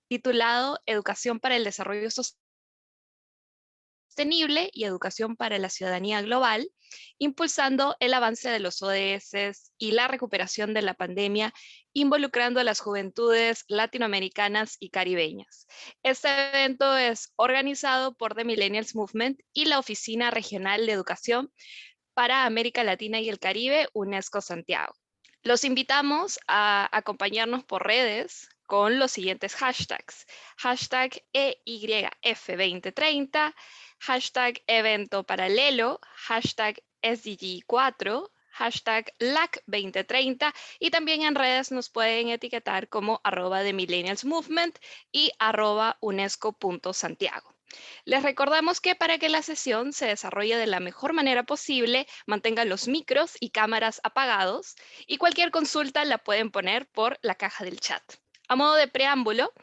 titulado Educación para el Desarrollo Sostenible y Educación para la Ciudadanía Global, impulsando el avance de los ODS y la recuperación de la pandemia, involucrando a las juventudes latinoamericanas y caribeñas. Este evento es organizado por The Millennials Movement y la Oficina Regional de Educación para América Latina y el Caribe, UNESCO Santiago. Los invitamos a acompañarnos por redes con los siguientes hashtags. Hashtag EYF2030, hashtag evento paralelo, hashtag SDG4, hashtag LAC2030 y también en redes nos pueden etiquetar como @TheMillennialsMovement y @UNESCO.Santiago. Les recordamos que para que la sesión se desarrolle de la mejor manera posible, mantengan los micros y cámaras apagados y cualquier consulta la pueden poner por la caja del chat. A modo de preámbulo,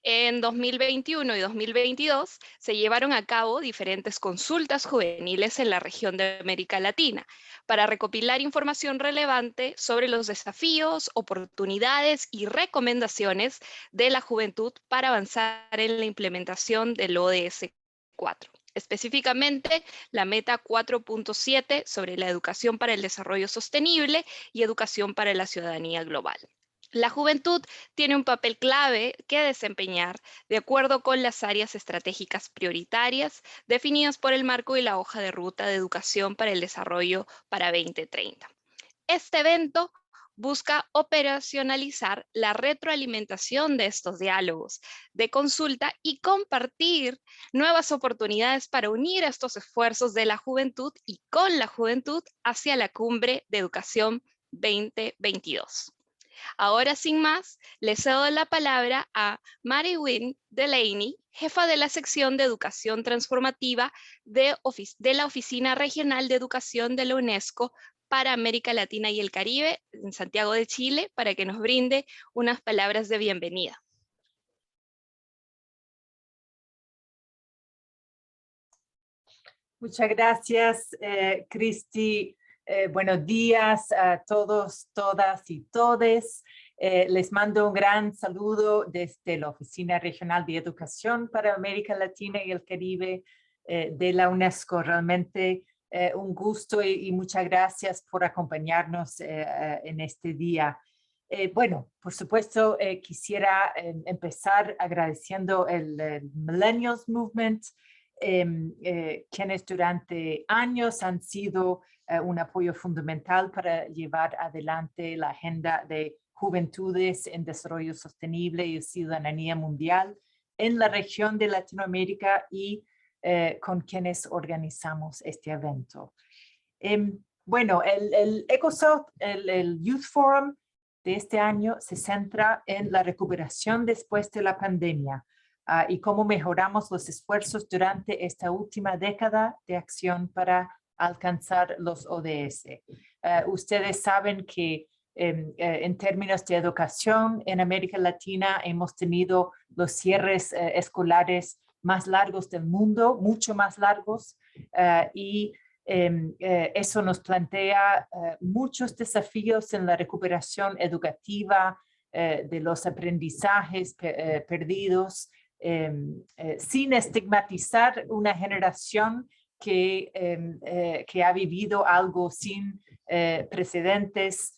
en 2021 y 2022 se llevaron a cabo diferentes consultas juveniles en la región de América Latina para recopilar información relevante sobre los desafíos, oportunidades y recomendaciones de la juventud para avanzar en la implementación del ODS 4. Específicamente, la meta 4.7 sobre la educación para el desarrollo sostenible y educación para la ciudadanía global. La juventud tiene un papel clave que desempeñar de acuerdo con las áreas estratégicas prioritarias definidas por el marco y la hoja de ruta de educación para el desarrollo para 2030. Este evento busca operacionalizar la retroalimentación de estos diálogos de consulta y compartir nuevas oportunidades para unir estos esfuerzos de la juventud y con la juventud hacia la cumbre de educación 2022. Ahora, sin más, le cedo la palabra a Mary Wynne Delaney, jefa de la sección de Educación Transformativa de la Oficina Regional de Educación de la UNESCO para América Latina y el Caribe, en Santiago de Chile, para que nos brinde unas palabras de bienvenida. Muchas gracias, Cristi. Buenos días a todos, todas y todes. Les mando un gran saludo desde la Oficina Regional de Educación para América Latina y el Caribe de la UNESCO. Realmente un gusto y muchas gracias por acompañarnos en este día. Bueno, por supuesto, quisiera empezar agradeciendo el Millennials Movement, quienes durante años han sido un apoyo fundamental para llevar adelante la agenda de juventudes en desarrollo sostenible y ciudadanía mundial en la región de Latinoamérica y con quienes organizamos este evento. Bueno, el EcoSoft, el Youth Forum de este año se centra en la recuperación después de la pandemia y cómo mejoramos los esfuerzos durante esta última década de acción para alcanzar los ODS. Ustedes saben que en términos de educación en América Latina hemos tenido los cierres escolares más largos del mundo, mucho más largos, y eso nos plantea muchos desafíos en la recuperación educativa de los aprendizajes perdidos, sin estigmatizar una generación que ha vivido algo sin precedentes,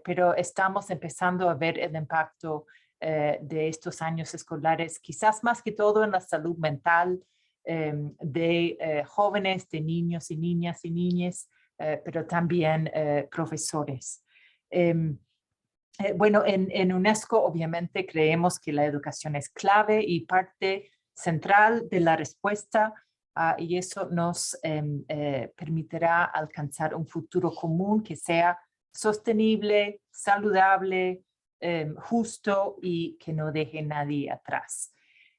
pero estamos empezando a ver el impacto de estos años escolares, quizás más que todo en la salud mental de jóvenes, de niños y niñas y niñas, pero también profesores. Bueno, en UNESCO obviamente creemos que la educación es clave y parte central de la respuesta y eso nos permitirá alcanzar un futuro común que sea sostenible, saludable, justo y que no deje nadie atrás.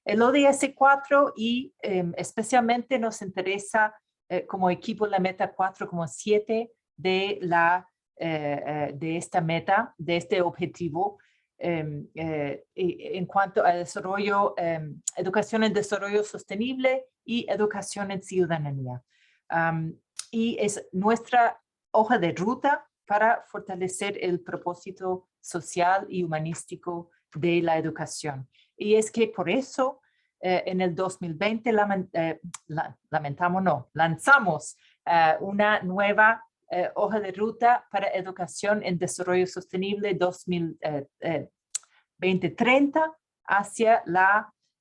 El ODS 4 y especialmente nos interesa como equipo la meta 4,7 de esta meta, de este objetivo, en cuanto a desarrollo, educación en desarrollo sostenible y educación en ciudadanía. Y es nuestra hoja de ruta para fortalecer el propósito social y humanístico de la educación. Y es que por eso en el 2020 lanzamos una nueva hoja de ruta para educación en desarrollo sostenible 2030 hacia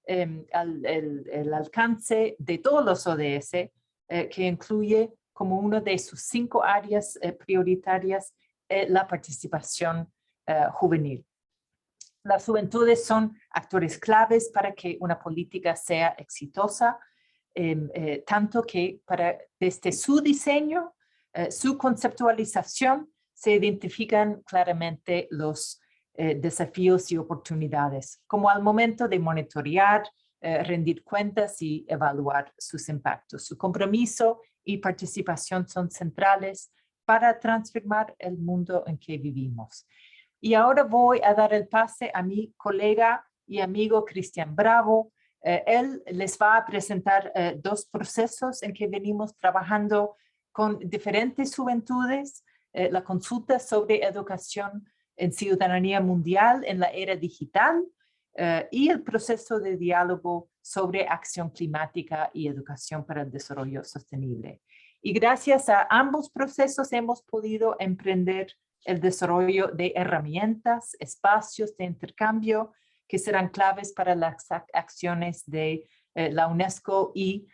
el alcance de todos los ODS, que incluye como una de sus 5 áreas prioritarias la participación juvenil. Las juventudes son actores claves para que una política sea exitosa, tanto que desde su diseño, su conceptualización, se identifican claramente los desafíos y oportunidades, como al momento de monitorear, rendir cuentas y evaluar sus impactos. Su compromiso y participación son centrales para transformar el mundo en que vivimos. Y ahora voy a dar el pase a mi colega y amigo Cristian Bravo. Él les va a presentar 2 procesos en que venimos trabajando con diferentes juventudes, la consulta sobre educación en ciudadanía mundial en la era digital y el proceso de diálogo sobre acción climática y educación para el desarrollo sostenible. Y gracias a ambos procesos hemos podido emprender el desarrollo de herramientas, espacios de intercambio que serán claves para las acciones de la UNESCO y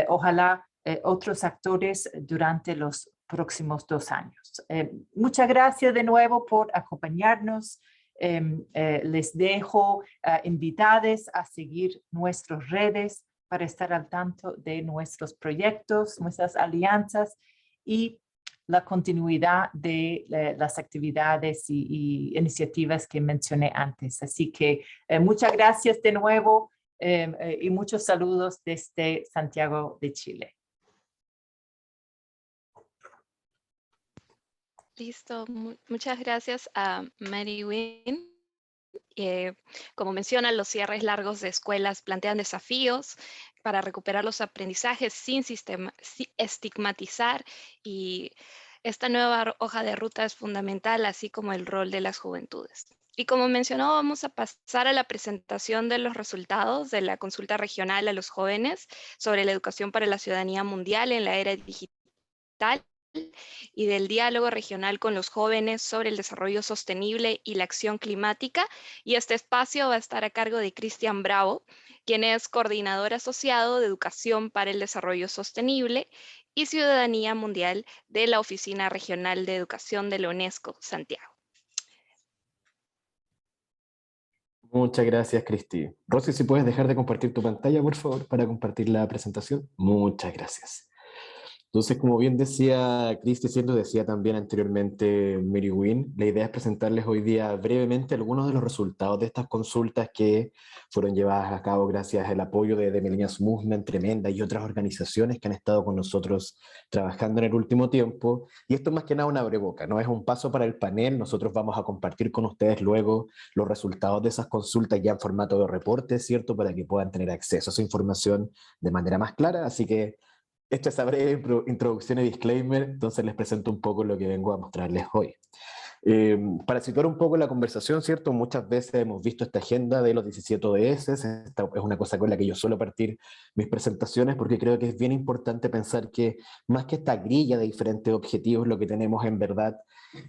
ojalá otros actores durante los próximos 2 años. Muchas gracias de nuevo por acompañarnos. Les dejo invitados a seguir nuestras redes para estar al tanto de nuestros proyectos, nuestras alianzas y la continuidad de las actividades y iniciativas que mencioné antes. Así que muchas gracias de nuevo y muchos saludos desde Santiago de Chile. Listo, muchas gracias a Mary Wynn. Como mencionan, los cierres largos de escuelas plantean desafíos para recuperar los aprendizajes sin estigmatizar, y esta nueva hoja de ruta es fundamental, así como el rol de las juventudes. Y como mencionó, vamos a pasar a la presentación de los resultados de la consulta regional a los jóvenes sobre la educación para la ciudadanía mundial en la era digital y del diálogo regional con los jóvenes sobre el desarrollo sostenible y la acción climática. Y este espacio va a estar a cargo de Cristian Bravo, quien es coordinador asociado de Educación para el Desarrollo Sostenible y Ciudadanía Mundial de la Oficina Regional de Educación de la UNESCO, Santiago. Muchas gracias, Cristi. Rosy, si puedes dejar de compartir tu pantalla, por favor, para compartir la presentación. Muchas gracias. Entonces, como bien decía Cristi, siendo decía también anteriormente Mary Wynn, la idea es presentarles hoy día brevemente algunos de los resultados de estas consultas que fueron llevadas a cabo gracias al apoyo de Millennials Movement, Tremenda y otras organizaciones que han estado con nosotros trabajando en el último tiempo. Y esto es más que nada una abreboca, no es un paso para el panel. Nosotros vamos a compartir con ustedes luego los resultados de esas consultas ya en formato de reporte, ¿cierto? Para que puedan tener acceso a esa información de manera más clara. Así que esta es la breve introducción y disclaimer, entonces les presento un poco lo que vengo a mostrarles hoy. Para situar un poco la conversación, ¿cierto? Muchas veces hemos visto esta agenda de los 17 ODS, esta es una cosa con la que yo suelo partir mis presentaciones porque creo que es bien importante pensar que más que esta grilla de diferentes objetivos, lo que tenemos en verdad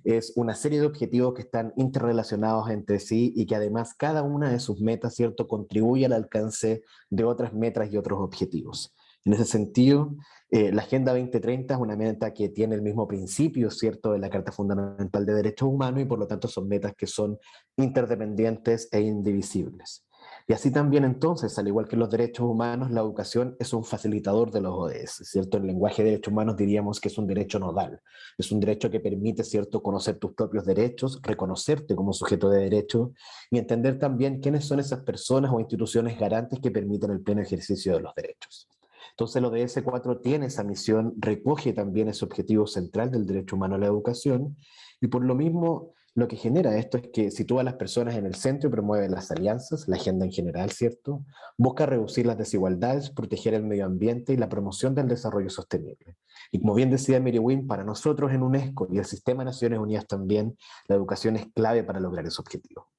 es una serie de objetivos que están interrelacionados entre sí y que además cada una de sus metas, ¿cierto?, contribuye al alcance de otras metas y otros objetivos. En ese sentido, la Agenda 2030 es una meta que tiene el mismo principio, ¿cierto?, de la Carta Fundamental de Derechos Humanos y por lo tanto son metas que son interdependientes e indivisibles. Y así también entonces, al igual que los derechos humanos, la educación es un facilitador de los ODS, ¿cierto? En lenguaje de derechos humanos diríamos que es un derecho nodal, es un derecho que permite, ¿cierto?, conocer tus propios derechos, reconocerte como sujeto de derecho y entender también quiénes son esas personas o instituciones garantes que permiten el pleno ejercicio de los derechos. Entonces el ODS 4 tiene esa misión, recoge también ese objetivo central del derecho humano a la educación y por lo mismo lo que genera esto es que sitúa a las personas en el centro y promueve las alianzas, la agenda en general, ¿cierto? Busca reducir las desigualdades, proteger el medio ambiente y la promoción del desarrollo sostenible. Y como bien decía Mary Wynn, para nosotros en UNESCO y el Sistema de Naciones Unidas también, la educación es clave para lograr ese objetivo.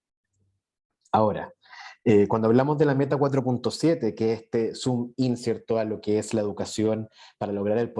Ahora, cuando hablamos de la meta 4.7, que es este zoom in, ¿cierto?, a lo que es la educación para lograr el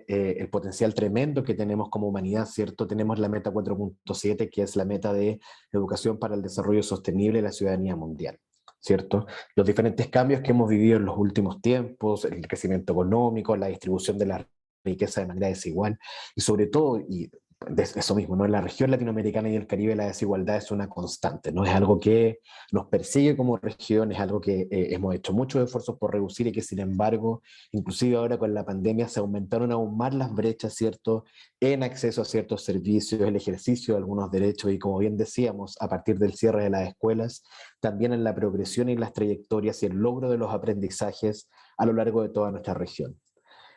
el potencial tremendo que tenemos como humanidad, ¿cierto? Tenemos la meta 4.7, que es la meta de educación para el desarrollo sostenible de la ciudadanía mundial, ¿cierto? Los diferentes cambios que hemos vivido en los últimos tiempos, el crecimiento económico, la distribución de la riqueza de manera desigual, y sobre todo, y de eso mismo, ¿no? En la región latinoamericana y el Caribe la desigualdad es una constante, ¿no? Es algo que nos persigue como región, es algo que hemos hecho muchos esfuerzos por reducir y que sin embargo, inclusive ahora con la pandemia se aumentaron aún más las brechas, ¿cierto?, en acceso a ciertos servicios, el ejercicio de algunos derechos y como bien decíamos, a partir del cierre de las escuelas, también en la progresión y las trayectorias y el logro de los aprendizajes a lo largo de toda nuestra región.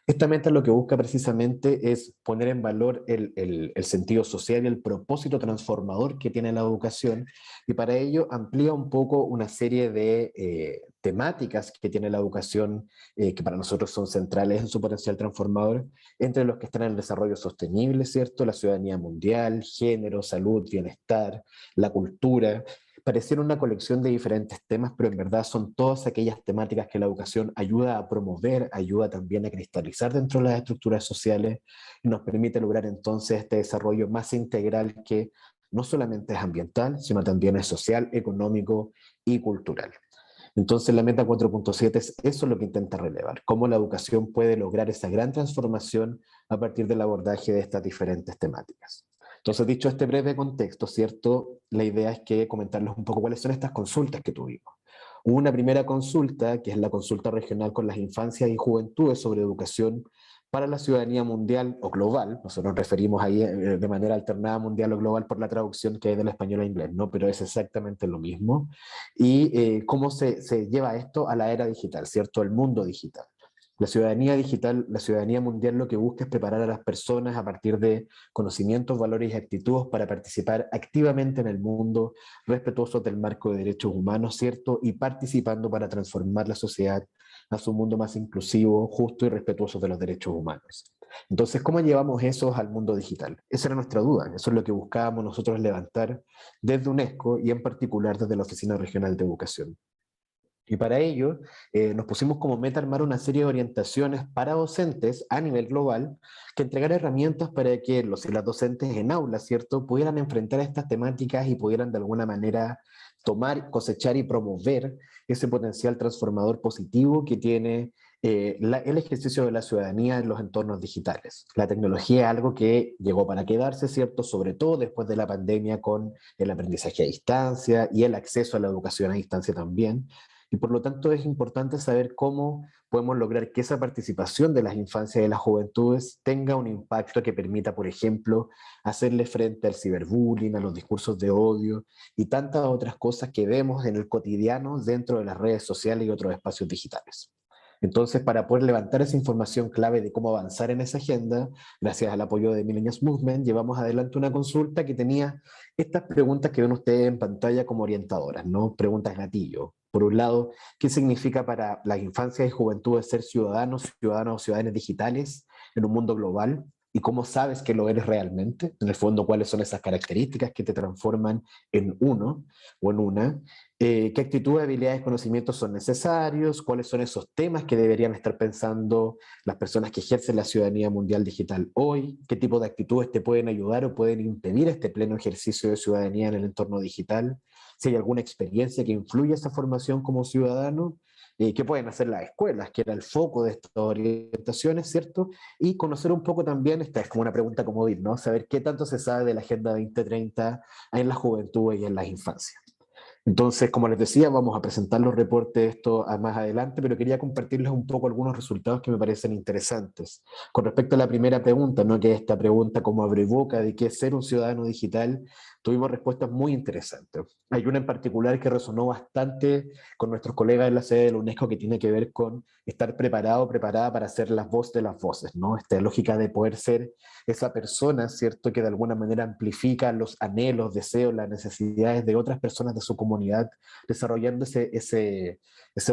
Esta meta lo que busca precisamente es poner en valor el sentido social y el propósito transformador que tiene la educación, y para ello amplía un poco una serie de temáticas que tiene la educación, que para nosotros son centrales en su potencial transformador, entre los que están el desarrollo sostenible, ¿cierto?, la ciudadanía mundial, género, salud, bienestar, la cultura. Pareciera una colección de diferentes temas, pero en verdad son todas aquellas temáticas que la educación ayuda a promover, ayuda también a cristalizar dentro de las estructuras sociales y nos permite lograr entonces este desarrollo más integral que no solamente es ambiental, sino también es social, económico y cultural. Entonces la meta 4.7 es eso lo que intenta relevar, cómo la educación puede lograr esa gran transformación a partir del abordaje de estas diferentes temáticas. Entonces, dicho este breve contexto, ¿cierto? La idea es que comentarles un poco cuáles son estas consultas que tuvimos. Hubo una primera consulta, que es la consulta regional con las infancias y juventudes sobre educación para la ciudadanía mundial o global. Nosotros nos referimos ahí de manera alternada mundial o global por la traducción que hay del español a inglés, ¿no? Pero es exactamente lo mismo. Y cómo se lleva esto a la era digital, ¿cierto? El mundo digital. La ciudadanía digital, la ciudadanía mundial lo que busca es preparar a las personas a partir de conocimientos, valores y actitudes para participar activamente en el mundo, respetuosos del marco de derechos humanos, ¿cierto? Y participando para transformar la sociedad a su mundo más inclusivo, justo y respetuoso de los derechos humanos. Entonces, ¿cómo llevamos eso al mundo digital? Esa era nuestra duda, eso es lo que buscábamos nosotros levantar desde UNESCO y en particular desde la Oficina Regional de Educación. Y para ello nos pusimos como meta armar una serie de orientaciones para docentes a nivel global que entregar herramientas para que los y las docentes en aulas, ¿cierto?, pudieran enfrentar estas temáticas y pudieran de alguna manera tomar, cosechar y promover ese potencial transformador positivo que tiene el ejercicio de la ciudadanía en los entornos digitales. La tecnología es algo que llegó para quedarse, ¿cierto?, sobre todo después de la pandemia con el aprendizaje a distancia y el acceso a la educación a distancia también. Y por lo tanto es importante saber cómo podemos lograr que esa participación de las infancias y de las juventudes tenga un impacto que permita, por ejemplo, hacerle frente al ciberbullying, a los discursos de odio y tantas otras cosas que vemos en el cotidiano dentro de las redes sociales y otros espacios digitales. Entonces, para poder levantar esa información clave de cómo avanzar en esa agenda, gracias al apoyo de Millennials Movement, llevamos adelante una consulta que tenía estas preguntas que ven ustedes en pantalla como orientadoras, ¿no? Preguntas gatillo. Por un lado, ¿qué significa para las infancias y juventudes ser ciudadanos, ciudadanas o ciudadanas digitales en un mundo global? ¿Y cómo sabes que lo eres realmente? En el fondo, ¿cuáles son esas características que te transforman en uno o en una? ¿Qué actitudes, habilidades, conocimientos son necesarios? ¿Cuáles son esos temas que deberían estar pensando las personas que ejercen la ciudadanía mundial digital hoy? ¿Qué tipo de actitudes te pueden ayudar o pueden impedir este pleno ejercicio de ciudadanía en el entorno digital? Si hay alguna experiencia que influye esa formación como ciudadano, qué pueden hacer las escuelas, que era el foco de estas orientaciones, ¿cierto? Y conocer un poco también, esta es como una pregunta comodín, ¿no? Saber qué tanto se sabe de la Agenda 2030 en la juventud y en las infancias. Entonces, como les decía, vamos a presentar los reportes de esto más adelante, pero quería compartirles un poco algunos resultados que me parecen interesantes. Con respecto a la primera pregunta, ¿no?, que es esta pregunta como abre boca de qué es ser un ciudadano digital, tuvimos respuestas muy interesantes. Hay una en particular que resonó bastante con nuestros colegas en la sede de la UNESCO que tiene que ver con estar preparado o preparada para ser la voz de las voces, ¿no? Esta lógica de poder ser esa persona, ¿cierto?, que de alguna manera amplifica los anhelos, deseos, las necesidades de otras personas de su comunidad, desarrollando ese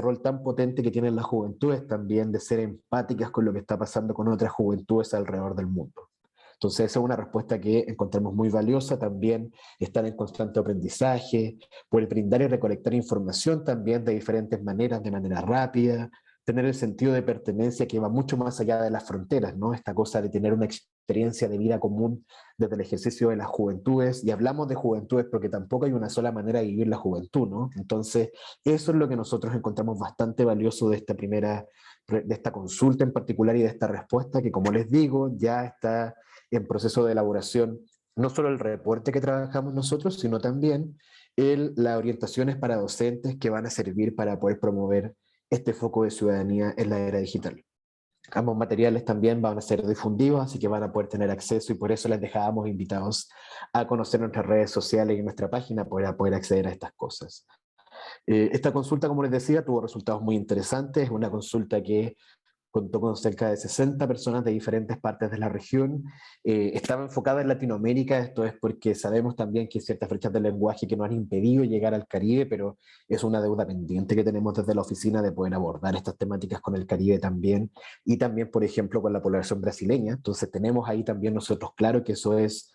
rol tan potente que tienen las juventudes también, de ser empáticas con lo que está pasando con otras juventudes alrededor del mundo. Entonces esa es una respuesta que encontramos muy valiosa. También estar en constante aprendizaje, poder brindar y recolectar información también de diferentes maneras, de manera rápida, tener el sentido de pertenencia que va mucho más allá de las fronteras, ¿no? Esta cosa de tener una experiencia de vida común desde el ejercicio de las juventudes, y hablamos de juventudes porque tampoco hay una sola manera de vivir la juventud, ¿no? Entonces, eso es lo que nosotros encontramos bastante valioso de esta consulta en particular y de esta respuesta, que como les digo, ya está en proceso de elaboración no solo el reporte que trabajamos nosotros, sino también las orientaciones para docentes que van a servir para poder promover este foco de ciudadanía en la era digital. Ambos materiales también van a ser difundidos, así que van a poder tener acceso, y por eso les dejábamos invitados a conocer nuestras redes sociales y nuestra página para poder acceder a estas cosas. Esta consulta, como les decía, tuvo resultados muy interesantes. Es una consulta que contó con cerca de 60 personas de diferentes partes de la región. Estaba enfocada en Latinoamérica. Esto es porque sabemos también que hay ciertas brechas del lenguaje que nos han impedido llegar al Caribe, pero es una deuda pendiente que tenemos desde la oficina de poder abordar estas temáticas con el Caribe también, y también, por ejemplo, con la población brasileña. Entonces tenemos ahí también nosotros claro que eso es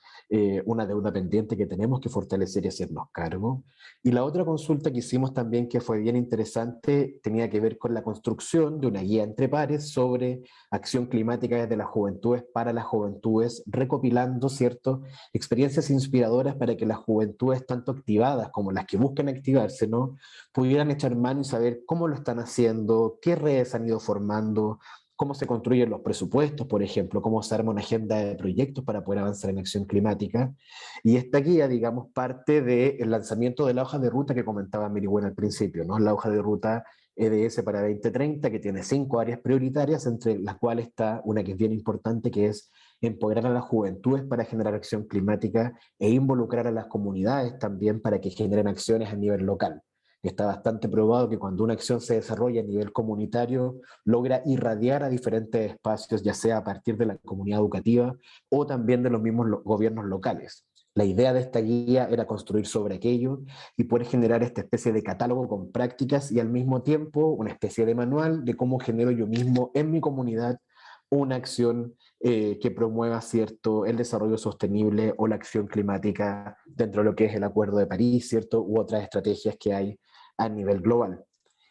una deuda pendiente que tenemos que fortalecer y hacernos cargo. Y la otra consulta que hicimos también, que fue bien interesante, tenía que ver con la construcción de una guía entre pares sobre acción climática desde las juventudes para las juventudes, recopilando, ¿cierto?, experiencias inspiradoras para que las juventudes, tanto activadas como las que buscan activarse, ¿no?, pudieran echar mano y saber cómo lo están haciendo, qué redes han ido formando, cómo se construyen los presupuestos, por ejemplo, cómo se arma una agenda de proyectos para poder avanzar en acción climática. Y esta guía, digamos, parte del lanzamiento de la hoja de ruta que comentaba Miribuena al principio, ¿no? La hoja de ruta EDS para 2030, que tiene 5 áreas prioritarias, entre las cuales está una que es bien importante, que es empoderar a las juventudes para generar acción climática e involucrar a las comunidades también para que generen acciones a nivel local. Está bastante probado que cuando una acción se desarrolla a nivel comunitario, logra irradiar a diferentes espacios, ya sea a partir de la comunidad educativa o también de los mismos gobiernos locales. La idea de esta guía era construir sobre aquello y poder generar esta especie de catálogo con prácticas, y al mismo tiempo una especie de manual de cómo genero yo mismo en mi comunidad una acción que promueva, ¿cierto?, el desarrollo sostenible o la acción climática dentro de lo que es el Acuerdo de París, ¿cierto?, u otras estrategias que hay a nivel global.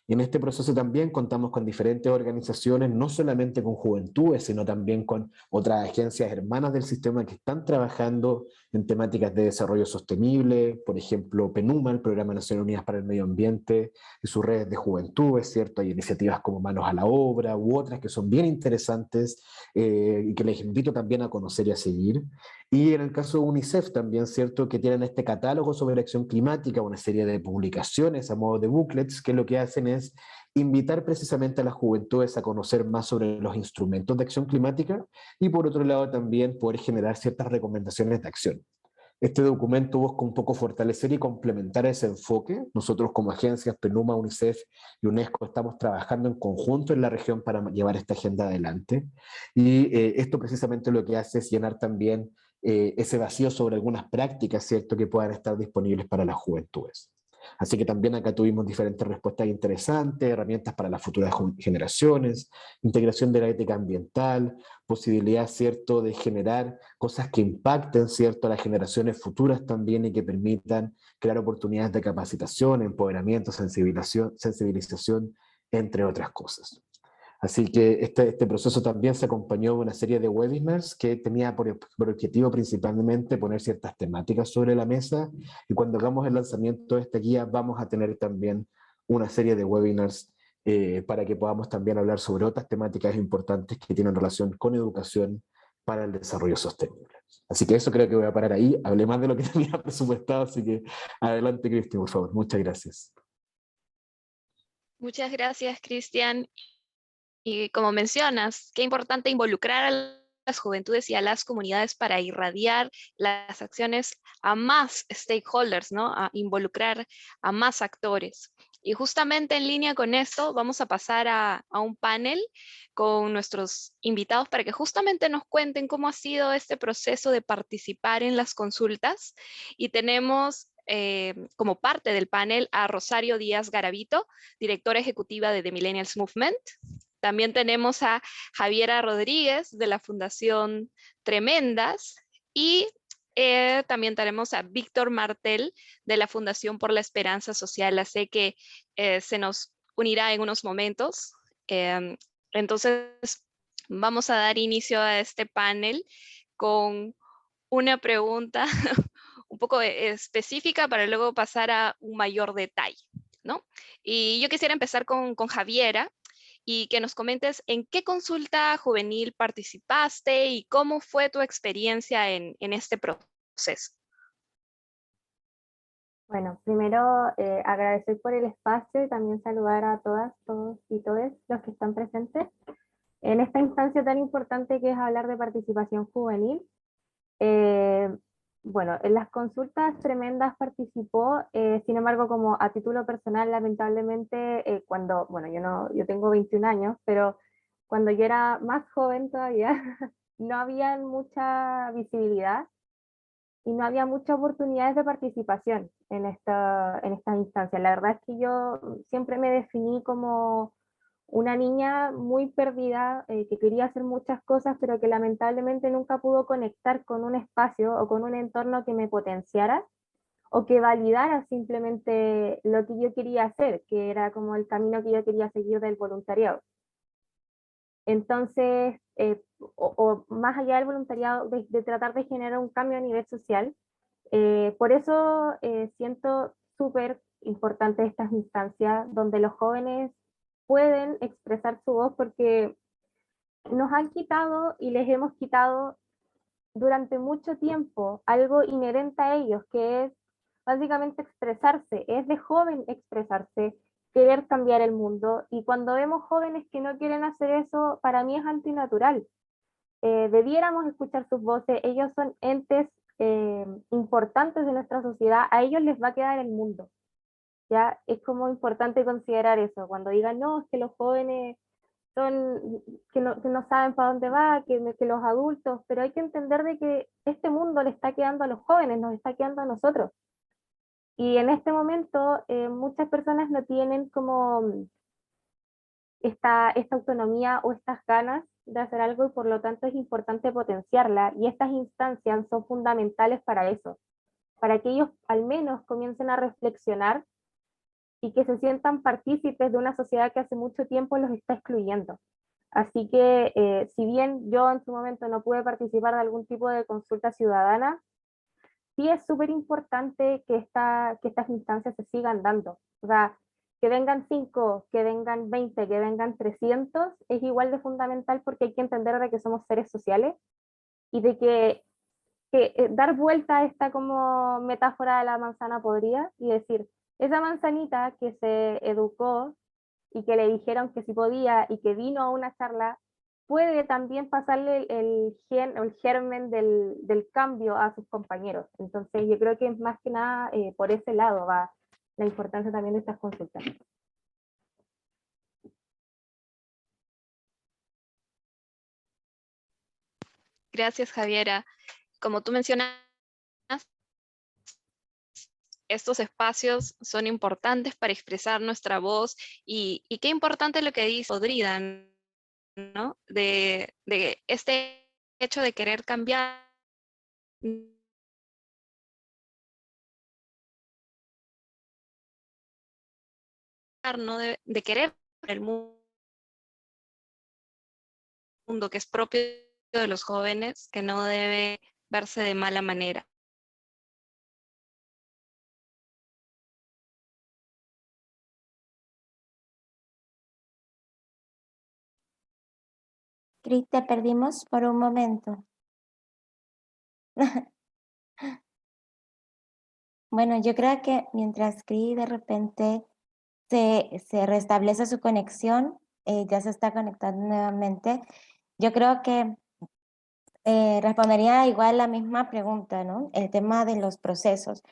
Y en este proceso también contamos con diferentes organizaciones, no solamente con juventudes, sino también con otras agencias hermanas del sistema que están trabajando en temáticas de desarrollo sostenible, por ejemplo, PNUMA, el Programa de Naciones Unidas para el Medio Ambiente, y sus redes de juventudes, ¿cierto? Hay iniciativas como Manos a la Obra u otras que son bien interesantes y que les invito también a conocer y a seguir. Y en el caso de UNICEF también, ¿cierto?, que tienen este catálogo sobre acción climática, una serie de publicaciones a modo de booklets, que lo que hacen es invitar precisamente a las juventudes a conocer más sobre los instrumentos de acción climática, y por otro lado también poder generar ciertas recomendaciones de acción. Este documento busca un poco fortalecer y complementar ese enfoque. Nosotros como agencias, PNUMA, UNICEF y UNESCO, estamos trabajando en conjunto en la región para llevar esta agenda adelante. Y esto precisamente lo que hace es llenar también ese vacío sobre algunas prácticas, ¿cierto?, que puedan estar disponibles para las juventudes. Así que también acá tuvimos diferentes respuestas interesantes, herramientas para las futuras generaciones, integración de la ética ambiental, posibilidad, ¿cierto?, de generar cosas que impacten, ¿cierto?, a las generaciones futuras también, y que permitan crear oportunidades de capacitación, empoderamiento, sensibilización, entre otras cosas. Así que este proceso también se acompañó de una serie de webinars que tenía por objetivo principalmente poner ciertas temáticas sobre la mesa, y cuando hagamos el lanzamiento de esta guía vamos a tener también una serie de webinars para que podamos también hablar sobre otras temáticas importantes que tienen relación con educación para el desarrollo sostenible. Así que eso creo que voy a parar ahí. Hablé más de lo que tenía presupuestado, así que adelante, Cristi, por favor. Muchas gracias. Muchas gracias, Cristian. Y como mencionas, qué importante involucrar a las juventudes y a las comunidades para irradiar las acciones a más stakeholders, ¿no? A involucrar a más actores. Y justamente en línea con esto, vamos a pasar a un panel con nuestros invitados para que justamente nos cuenten cómo ha sido este proceso de participar en las consultas. Y tenemos como parte del panel a Rosario Díaz Garavito, directora ejecutiva de The Millennials Movement. También tenemos a Javiera Rodríguez de la Fundación Tremendas y también tenemos a Víctor Martel de la Fundación por la Esperanza Social. Sé que se nos unirá en unos momentos. Entonces, vamos a dar inicio a este panel con una pregunta un poco específica para luego pasar a un mayor detalle, ¿no? Y yo quisiera empezar con Javiera y que nos comentes en qué consulta juvenil participaste y cómo fue tu experiencia en este proceso. Bueno, primero agradecer por el espacio y también saludar a todas, todos y todes los que están presentes en esta instancia tan importante que es hablar de participación juvenil. Bueno, en las consultas tremendas participó, sin embargo, como a título personal, lamentablemente, cuando, bueno, yo tengo 21 años, pero cuando yo era más joven todavía, no había mucha visibilidad y no había muchas oportunidades de participación en estas instancias. La verdad es que yo siempre me definí como una niña muy perdida, que quería hacer muchas cosas, pero que lamentablemente nunca pudo conectar con un espacio o con un entorno que me potenciara o que validara simplemente lo que yo quería hacer, que era como el camino que yo quería seguir del voluntariado. Entonces, o más allá del voluntariado, de tratar de generar un cambio a nivel social, por eso siento súper importante estas instancias donde los jóvenes pueden expresar su voz, porque nos han quitado y les hemos quitado durante mucho tiempo algo inherente a ellos, que es básicamente expresarse, es de joven expresarse, querer cambiar el mundo, y cuando vemos jóvenes que no quieren hacer eso, para mí es antinatural. Debiéramos escuchar sus voces, ellos son entes importantes de nuestra sociedad, a ellos les va a quedar el mundo. Ya es como importante considerar eso, cuando digan, no, es que los jóvenes son, que no saben para dónde va, que los adultos, pero hay que entender de que este mundo le está quedando a los jóvenes, nos está quedando a nosotros. Y en este momento muchas personas no tienen como esta autonomía o estas ganas de hacer algo, y por lo tanto es importante potenciarla, y estas instancias son fundamentales para eso, para que ellos al menos comiencen a reflexionar y que se sientan partícipes de una sociedad que hace mucho tiempo los está excluyendo. Así que si bien yo en su momento no pude participar de algún tipo de consulta ciudadana, sí es súper importante que estas instancias se sigan dando. O sea, que vengan 5, que vengan 20, que vengan 300, es igual de fundamental, porque hay que entender de que somos seres sociales y de que dar vuelta a esta como metáfora de la manzana podrida y decir, esa manzanita que se educó y que le dijeron que sí podía y que vino a una charla, puede también pasarle el germen del cambio a sus compañeros. Entonces yo creo que más que nada por ese lado va la importancia también de estas consultas. Gracias, Javiera. Como tú mencionas, estos espacios son importantes para expresar nuestra voz, y qué importante lo que dice Odrida, ¿no? De este hecho de querer cambiar, ¿no? De querer el mundo que es propio de los jóvenes, que no debe verse de mala manera. Cris, te perdimos por un momento. Bueno, yo creo que mientras Cris de repente se restablece su conexión, ya se está conectando nuevamente, yo creo que respondería igual la misma pregunta, ¿no? El tema de los procesos.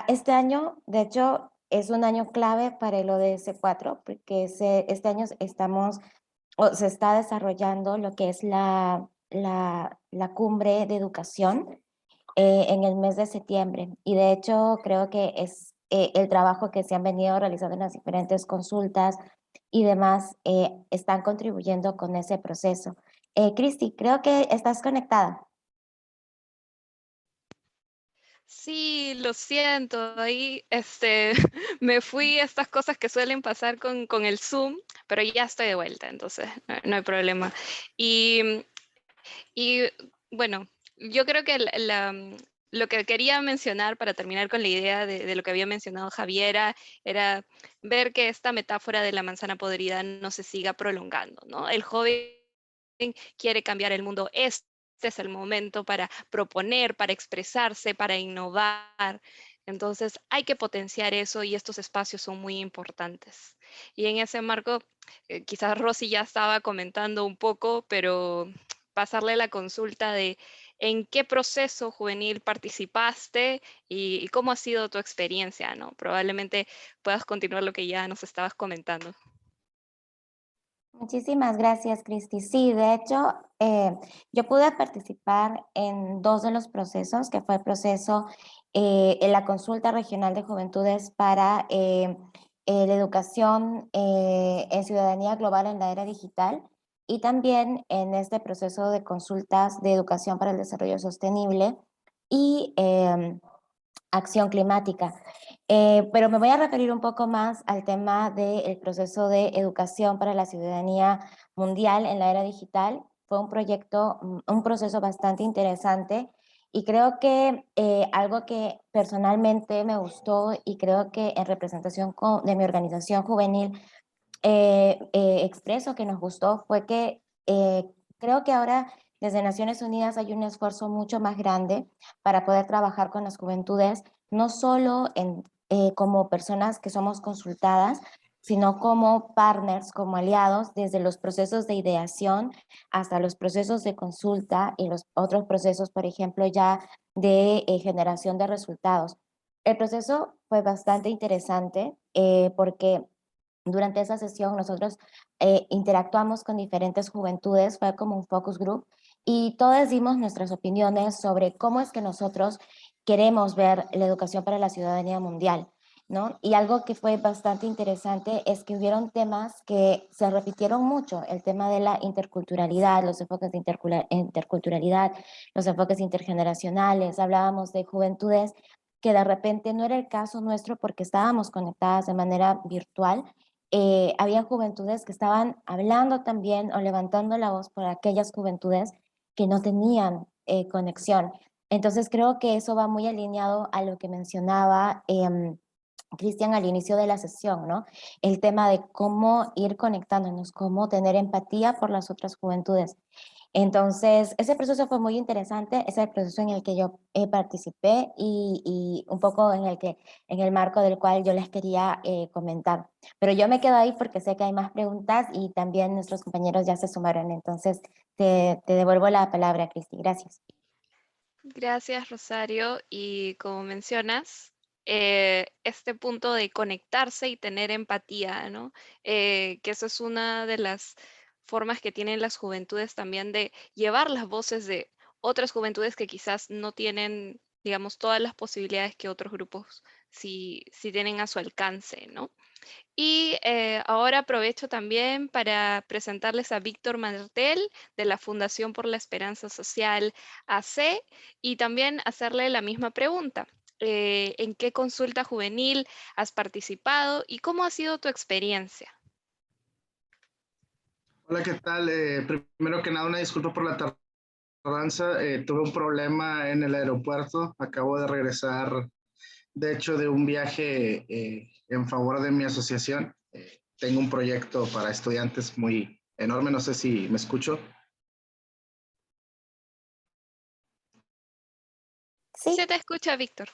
Este año, de hecho, es un año clave para el ODS 4, porque este año se está desarrollando lo que es la cumbre de educación en el mes de septiembre. Y de hecho, creo que el trabajo que se han venido realizando en las diferentes consultas y demás están contribuyendo con ese proceso. Cristi, creo que estás conectada. Sí, lo siento, ahí me fui a estas cosas que suelen pasar con el Zoom, pero ya estoy de vuelta, entonces no hay problema. Y, y bueno, yo creo que lo que quería mencionar para terminar con la idea de lo que había mencionado Javiera era ver que esta metáfora de la manzana podrida no se siga prolongando, ¿no? El joven quiere cambiar el mundo. Este es el momento para proponer, para expresarse, para innovar. Entonces hay que potenciar eso y estos espacios son muy importantes. Y en ese marco, quizás Rosy ya estaba comentando un poco, pero pasarle la consulta de en qué proceso juvenil participaste y cómo ha sido tu experiencia, ¿no? Probablemente puedas continuar lo que ya nos estabas comentando. Muchísimas gracias, Cristi. Sí, de hecho, yo pude participar en dos de los procesos, que fue el proceso en la Consulta Regional de Juventudes para la educación en ciudadanía global en la era digital y también en este proceso de consultas de educación para el desarrollo sostenible y acción climática. Pero me voy a referir un poco más al tema del proceso de educación para la ciudadanía mundial en la era digital. Fue un proyecto, un proceso bastante interesante y creo que algo que personalmente me gustó y creo que en representación de mi organización juvenil expreso que nos gustó fue que creo que ahora desde Naciones Unidas hay un esfuerzo mucho más grande para poder trabajar con las juventudes, no solo como personas que somos consultadas, sino como partners, como aliados, desde los procesos de ideación hasta los procesos de consulta y los otros procesos, por ejemplo, ya de generación de resultados. El proceso fue bastante interesante porque durante esa sesión nosotros interactuamos con diferentes juventudes, fue como un focus group, y todas dimos nuestras opiniones sobre cómo es que nosotros queremos ver la educación para la ciudadanía mundial, ¿no? Y algo que fue bastante interesante es que hubieron temas que se repitieron mucho, el tema de la interculturalidad, los enfoques de interculturalidad, los enfoques intergeneracionales, hablábamos de juventudes que de repente no era el caso nuestro porque estábamos conectadas de manera virtual, había juventudes que estaban hablando también o levantando la voz por aquellas juventudes que no tenían conexión. Entonces creo que eso va muy alineado a lo que mencionaba Cristian al inicio de la sesión, ¿no? El tema de cómo ir conectándonos, cómo tener empatía por las otras juventudes. Entonces, ese proceso fue muy interesante, es el proceso en el que yo participé y un poco en el marco del cual yo les quería comentar. Pero yo me quedo ahí porque sé que hay más preguntas y también nuestros compañeros ya se sumaron. Entonces, te devuelvo la palabra, Cristi. Gracias. Gracias, Rosario. Y como mencionas, este punto de conectarse y tener empatía, ¿no? Que eso es una de las formas que tienen las juventudes también de llevar las voces de otras juventudes que quizás no tienen, digamos, todas las posibilidades que otros grupos sí tienen a su alcance, ¿no? Y ahora aprovecho también para presentarles a Víctor Martel de la Fundación por la Esperanza Social AC y también hacerle la misma pregunta. ¿En qué consulta juvenil has participado y cómo ha sido tu experiencia? Hola, ¿qué tal? Primero que nada, una disculpa por la tardanza. Tuve un problema en el aeropuerto. Acabo de regresar, de hecho, de un viaje en favor de mi asociación. Tengo un proyecto para estudiantes muy enorme. No sé si me escucho. Sí, Se te escucha, Víctor.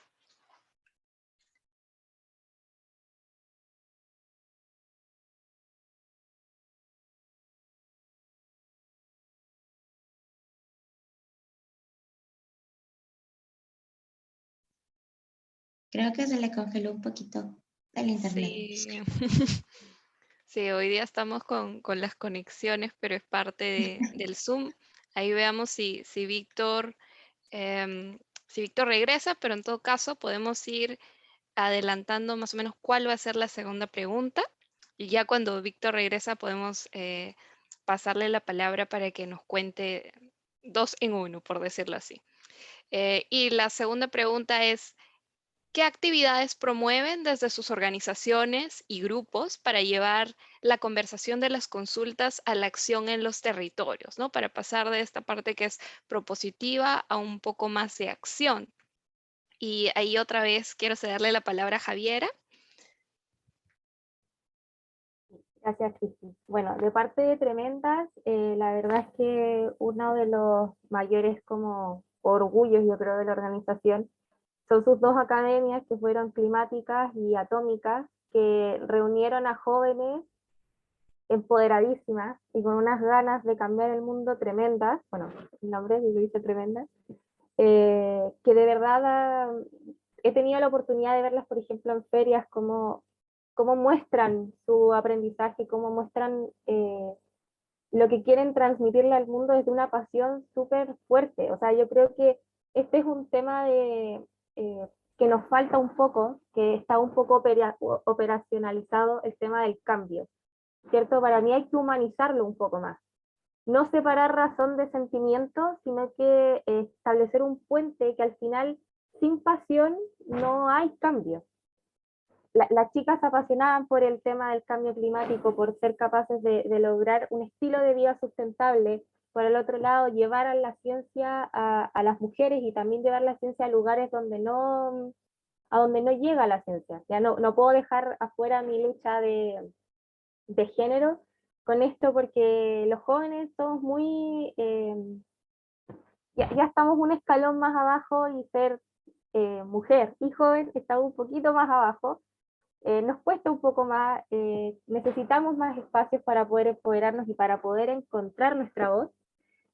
creo que se le congeló un poquito el internet. Sí. Sí, hoy día estamos con las conexiones, pero es parte del Zoom. Ahí veamos si Víctor, si Víctor regresa, pero en todo caso podemos ir adelantando más o menos cuál va a ser la segunda pregunta. Y ya cuando Víctor regresa podemos pasarle la palabra para que nos cuente 2 en 1, por decirlo así. Y la segunda pregunta es, ¿qué actividades promueven desde sus organizaciones y grupos para llevar la conversación de las consultas a la acción en los territorios, ¿no? Para pasar de esta parte que es propositiva a un poco más de acción. Y ahí otra vez quiero cederle la palabra a Javiera. Gracias, Cristi. Bueno, de parte de Tremendas, la verdad es que uno de los mayores como orgullos, yo creo, de la organización son sus 2 academias que fueron climáticas y atómicas, que reunieron a jóvenes empoderadísimas y con unas ganas de cambiar el mundo tremendas, bueno, el nombre que dice tremendas, que de verdad he tenido la oportunidad de verlas, por ejemplo, en ferias, cómo muestran su aprendizaje, cómo muestran lo que quieren transmitirle al mundo desde una pasión súper fuerte. O sea, yo creo que este es un tema que nos falta un poco, que está un poco operacionalizado el tema del cambio, ¿cierto? Para mí hay que humanizarlo un poco más. No separar razón de sentimiento, sino que establecer un puente que al final, sin pasión, no hay cambio. Las chicas se apasionaban por el tema del cambio climático, por ser capaces de lograr un estilo de vida sustentable. Por el otro lado, llevar a la ciencia a las mujeres y también llevar la ciencia a lugares a donde no llega la ciencia. Ya no puedo dejar afuera mi lucha de género con esto porque los jóvenes somos muy... ya estamos un escalón más abajo y ser mujer y joven está un poquito más abajo. Nos cuesta un poco más, necesitamos más espacios para poder empoderarnos y para poder encontrar nuestra voz.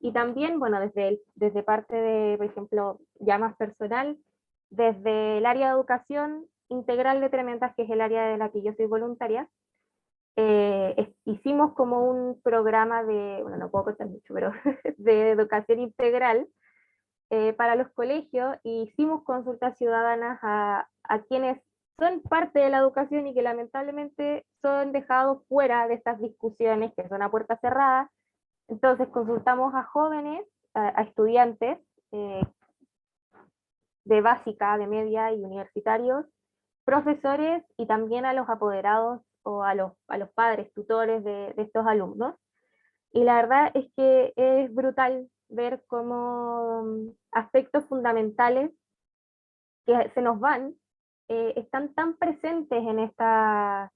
Y también, bueno, desde parte de, por ejemplo, ya más personal, desde el área de educación integral de Tremendas, que es el área de la que yo soy voluntaria, hicimos como un programa de, bueno, no puedo contar mucho, pero de educación integral para los colegios, e hicimos consultas ciudadanas a quienes son parte de la educación y que lamentablemente son dejados fuera de estas discusiones que son a puerta cerrada. Entonces consultamos a jóvenes, a estudiantes de básica, de media y universitarios, profesores y también a los apoderados o a los padres, tutores de estos alumnos. Y la verdad es que es brutal ver cómo aspectos fundamentales que se nos van están tan presentes en esta,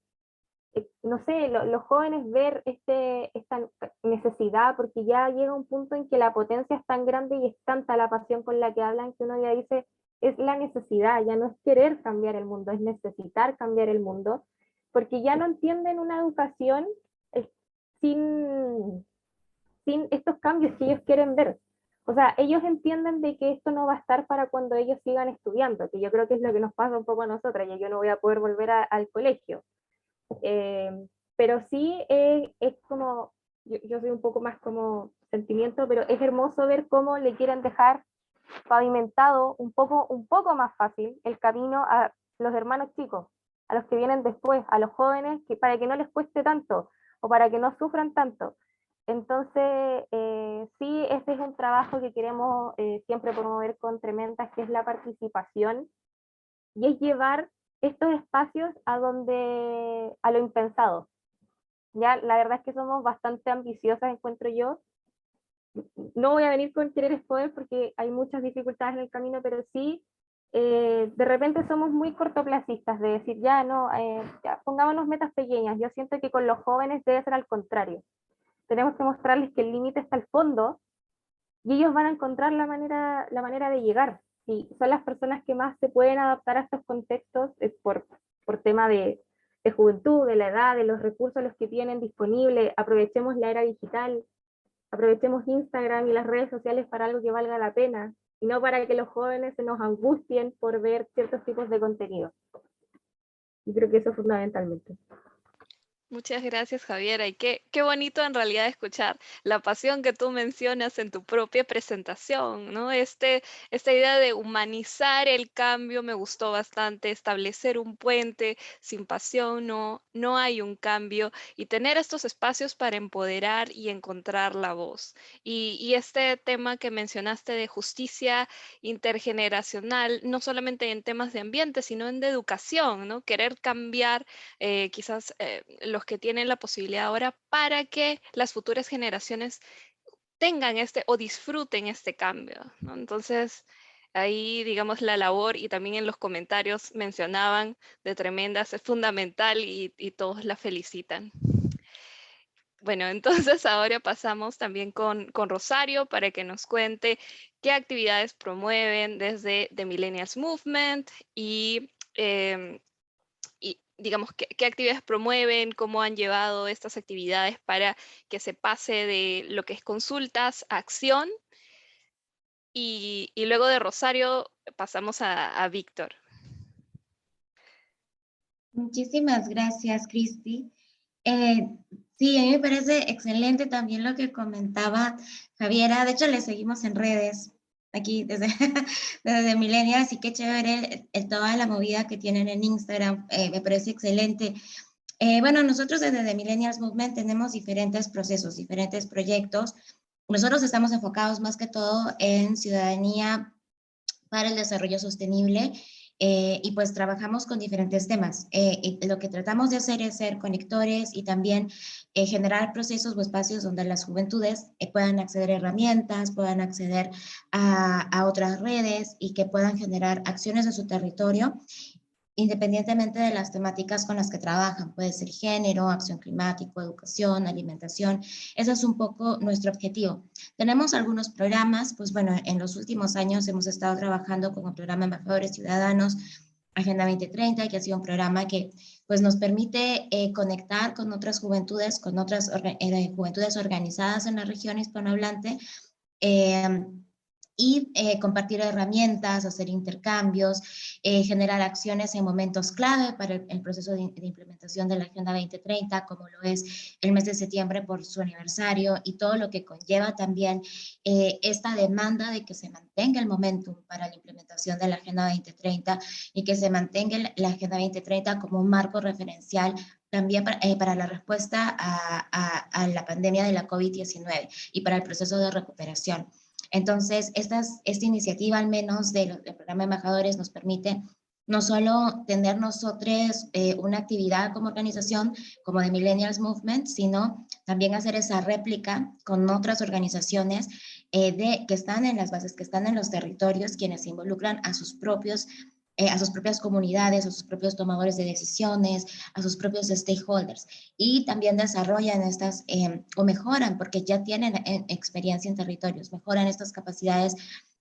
no sé, los jóvenes ver esta necesidad, porque ya llega un punto en que la potencia es tan grande y es tanta la pasión con la que hablan que uno ya dice, es la necesidad, ya no es querer cambiar el mundo, es necesitar cambiar el mundo, porque ya no entienden una educación sin, sin estos cambios que ellos quieren ver. O sea, ellos entienden de que esto no va a estar para cuando ellos sigan estudiando, que yo creo que es lo que nos pasa un poco a nosotras, ya yo no voy a poder volver al colegio. Eh, pero sí es como, yo soy un poco más como sentimiento, pero es hermoso ver cómo le quieren dejar pavimentado un poco más fácil el camino a los hermanos chicos, a los que vienen después, a los jóvenes, para que no les cueste tanto o para que no sufran tanto. Entonces, sí, este es un trabajo que queremos siempre promover con Tremendas, que es la participación, y es llevar estos espacios a lo impensado. Ya, la verdad es que somos bastante ambiciosas, encuentro yo. No voy a venir con querer spoiler porque hay muchas dificultades en el camino, pero sí, de repente somos muy cortoplacistas, de decir, ya no, ya, pongámonos metas pequeñas. Yo siento que con los jóvenes debe ser al contrario. Tenemos que mostrarles que el límite está al fondo y ellos van a encontrar la manera de llegar. Y son las personas que más se pueden adaptar a estos contextos por tema de juventud, de la edad, de los recursos los que tienen disponibles. Aprovechemos la era digital, aprovechemos Instagram y las redes sociales para algo que valga la pena y no para que los jóvenes se nos angustien por ver ciertos tipos de contenido. Yo creo que eso fundamentalmente. Muchas gracias, Javiera. Y qué bonito en realidad escuchar la pasión que tú mencionas en tu propia presentación, ¿no? Esta idea de humanizar el cambio me gustó bastante, establecer un puente, sin pasión no hay un cambio, y tener estos espacios para empoderar y encontrar la voz. Y este tema que mencionaste de justicia intergeneracional, no solamente en temas de ambiente, sino en de educación, ¿no? Querer cambiar quizás los que tienen la posibilidad ahora para que las futuras generaciones tengan este o disfruten este cambio, ¿no? Entonces, ahí, digamos, la labor, y también en los comentarios mencionaban de Tremendas, es fundamental y todos la felicitan. Bueno, entonces ahora pasamos también con Rosario para que nos cuente qué actividades promueven desde The Millennials Movement y digamos, qué actividades promueven, cómo han llevado estas actividades para que se pase de lo que es consultas a acción. Y luego de Rosario pasamos a Víctor. Muchísimas gracias, Cristi. Sí, a mí me parece excelente también lo que comentaba Javiera. De hecho, le seguimos en redes aquí desde, desde Millennials, así que chévere toda la movida que tienen en Instagram. Me parece excelente. Bueno, nosotros desde The Millennials Movement tenemos diferentes procesos, diferentes proyectos. Nosotros estamos enfocados más que todo en ciudadanía para el desarrollo sostenible, y pues trabajamos con diferentes temas. Y lo que tratamos de hacer es ser conectores y también generar procesos o espacios donde las juventudes puedan acceder a herramientas, puedan acceder a otras redes y que puedan generar acciones en su territorio independientemente de las temáticas con las que trabajan. Puede ser género, acción climática, educación, alimentación. Ese es un poco nuestro objetivo. Tenemos algunos programas, pues bueno, en los últimos años hemos estado trabajando con el programa Embajadores Ciudadanos, Agenda 2030, que ha sido un programa que pues, nos permite conectar con otras juventudes, con otras juventudes organizadas en la región hispanohablante, y compartir herramientas, hacer intercambios, generar acciones en momentos clave para el proceso de implementación de la Agenda 2030, como lo es el mes de septiembre por su aniversario y todo lo que conlleva también esta demanda de que se mantenga el momentum para la implementación de la Agenda 2030 y que se mantenga la Agenda 2030 como un marco referencial también para la respuesta a la pandemia de la COVID-19 y para el proceso de recuperación. Entonces, esta iniciativa, al menos del programa Embajadores, nos permite no solo tener nosotros una actividad como organización, como de Millennials Movement, sino también hacer esa réplica con otras organizaciones que están en las bases, que están en los territorios, quienes se involucran a sus propias comunidades, a sus propios tomadores de decisiones, a sus propios stakeholders, y también desarrollan estas o mejoran, porque ya tienen experiencia en territorios, mejoran estas capacidades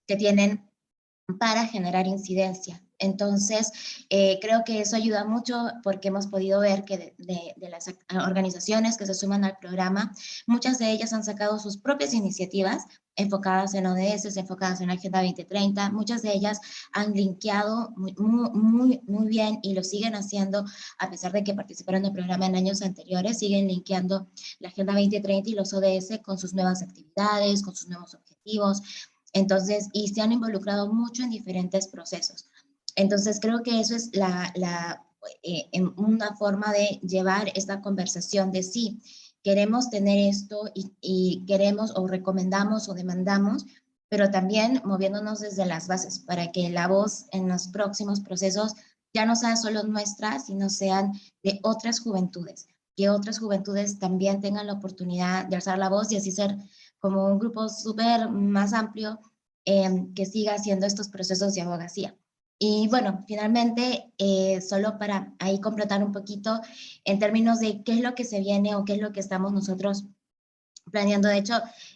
que tienen para generar incidencia. Entonces, creo que eso ayuda mucho porque hemos podido ver que de las organizaciones que se suman al programa, muchas de ellas han sacado sus propias iniciativas enfocadas en ODS, enfocadas en la Agenda 2030. Muchas de ellas han linkeado muy bien y lo siguen haciendo, a pesar de que participaron en el programa en años anteriores, siguen linkeando la Agenda 2030 y los ODS con sus nuevas actividades, con sus nuevos objetivos. Entonces, y se han involucrado mucho en diferentes procesos. Entonces, creo que eso es una forma de llevar esta conversación de sí, queremos tener esto y queremos o recomendamos o demandamos, pero también moviéndonos desde las bases para que la voz en los próximos procesos ya no sea solo nuestra, sino sean de otras juventudes, que otras juventudes también tengan la oportunidad de alzar la voz y así ser como un grupo súper más amplio que siga haciendo estos procesos de abogacía. Y bueno, finalmente, solo para ahí completar un poquito en términos de qué es lo que se viene o qué es lo que estamos nosotros planeando. De hecho,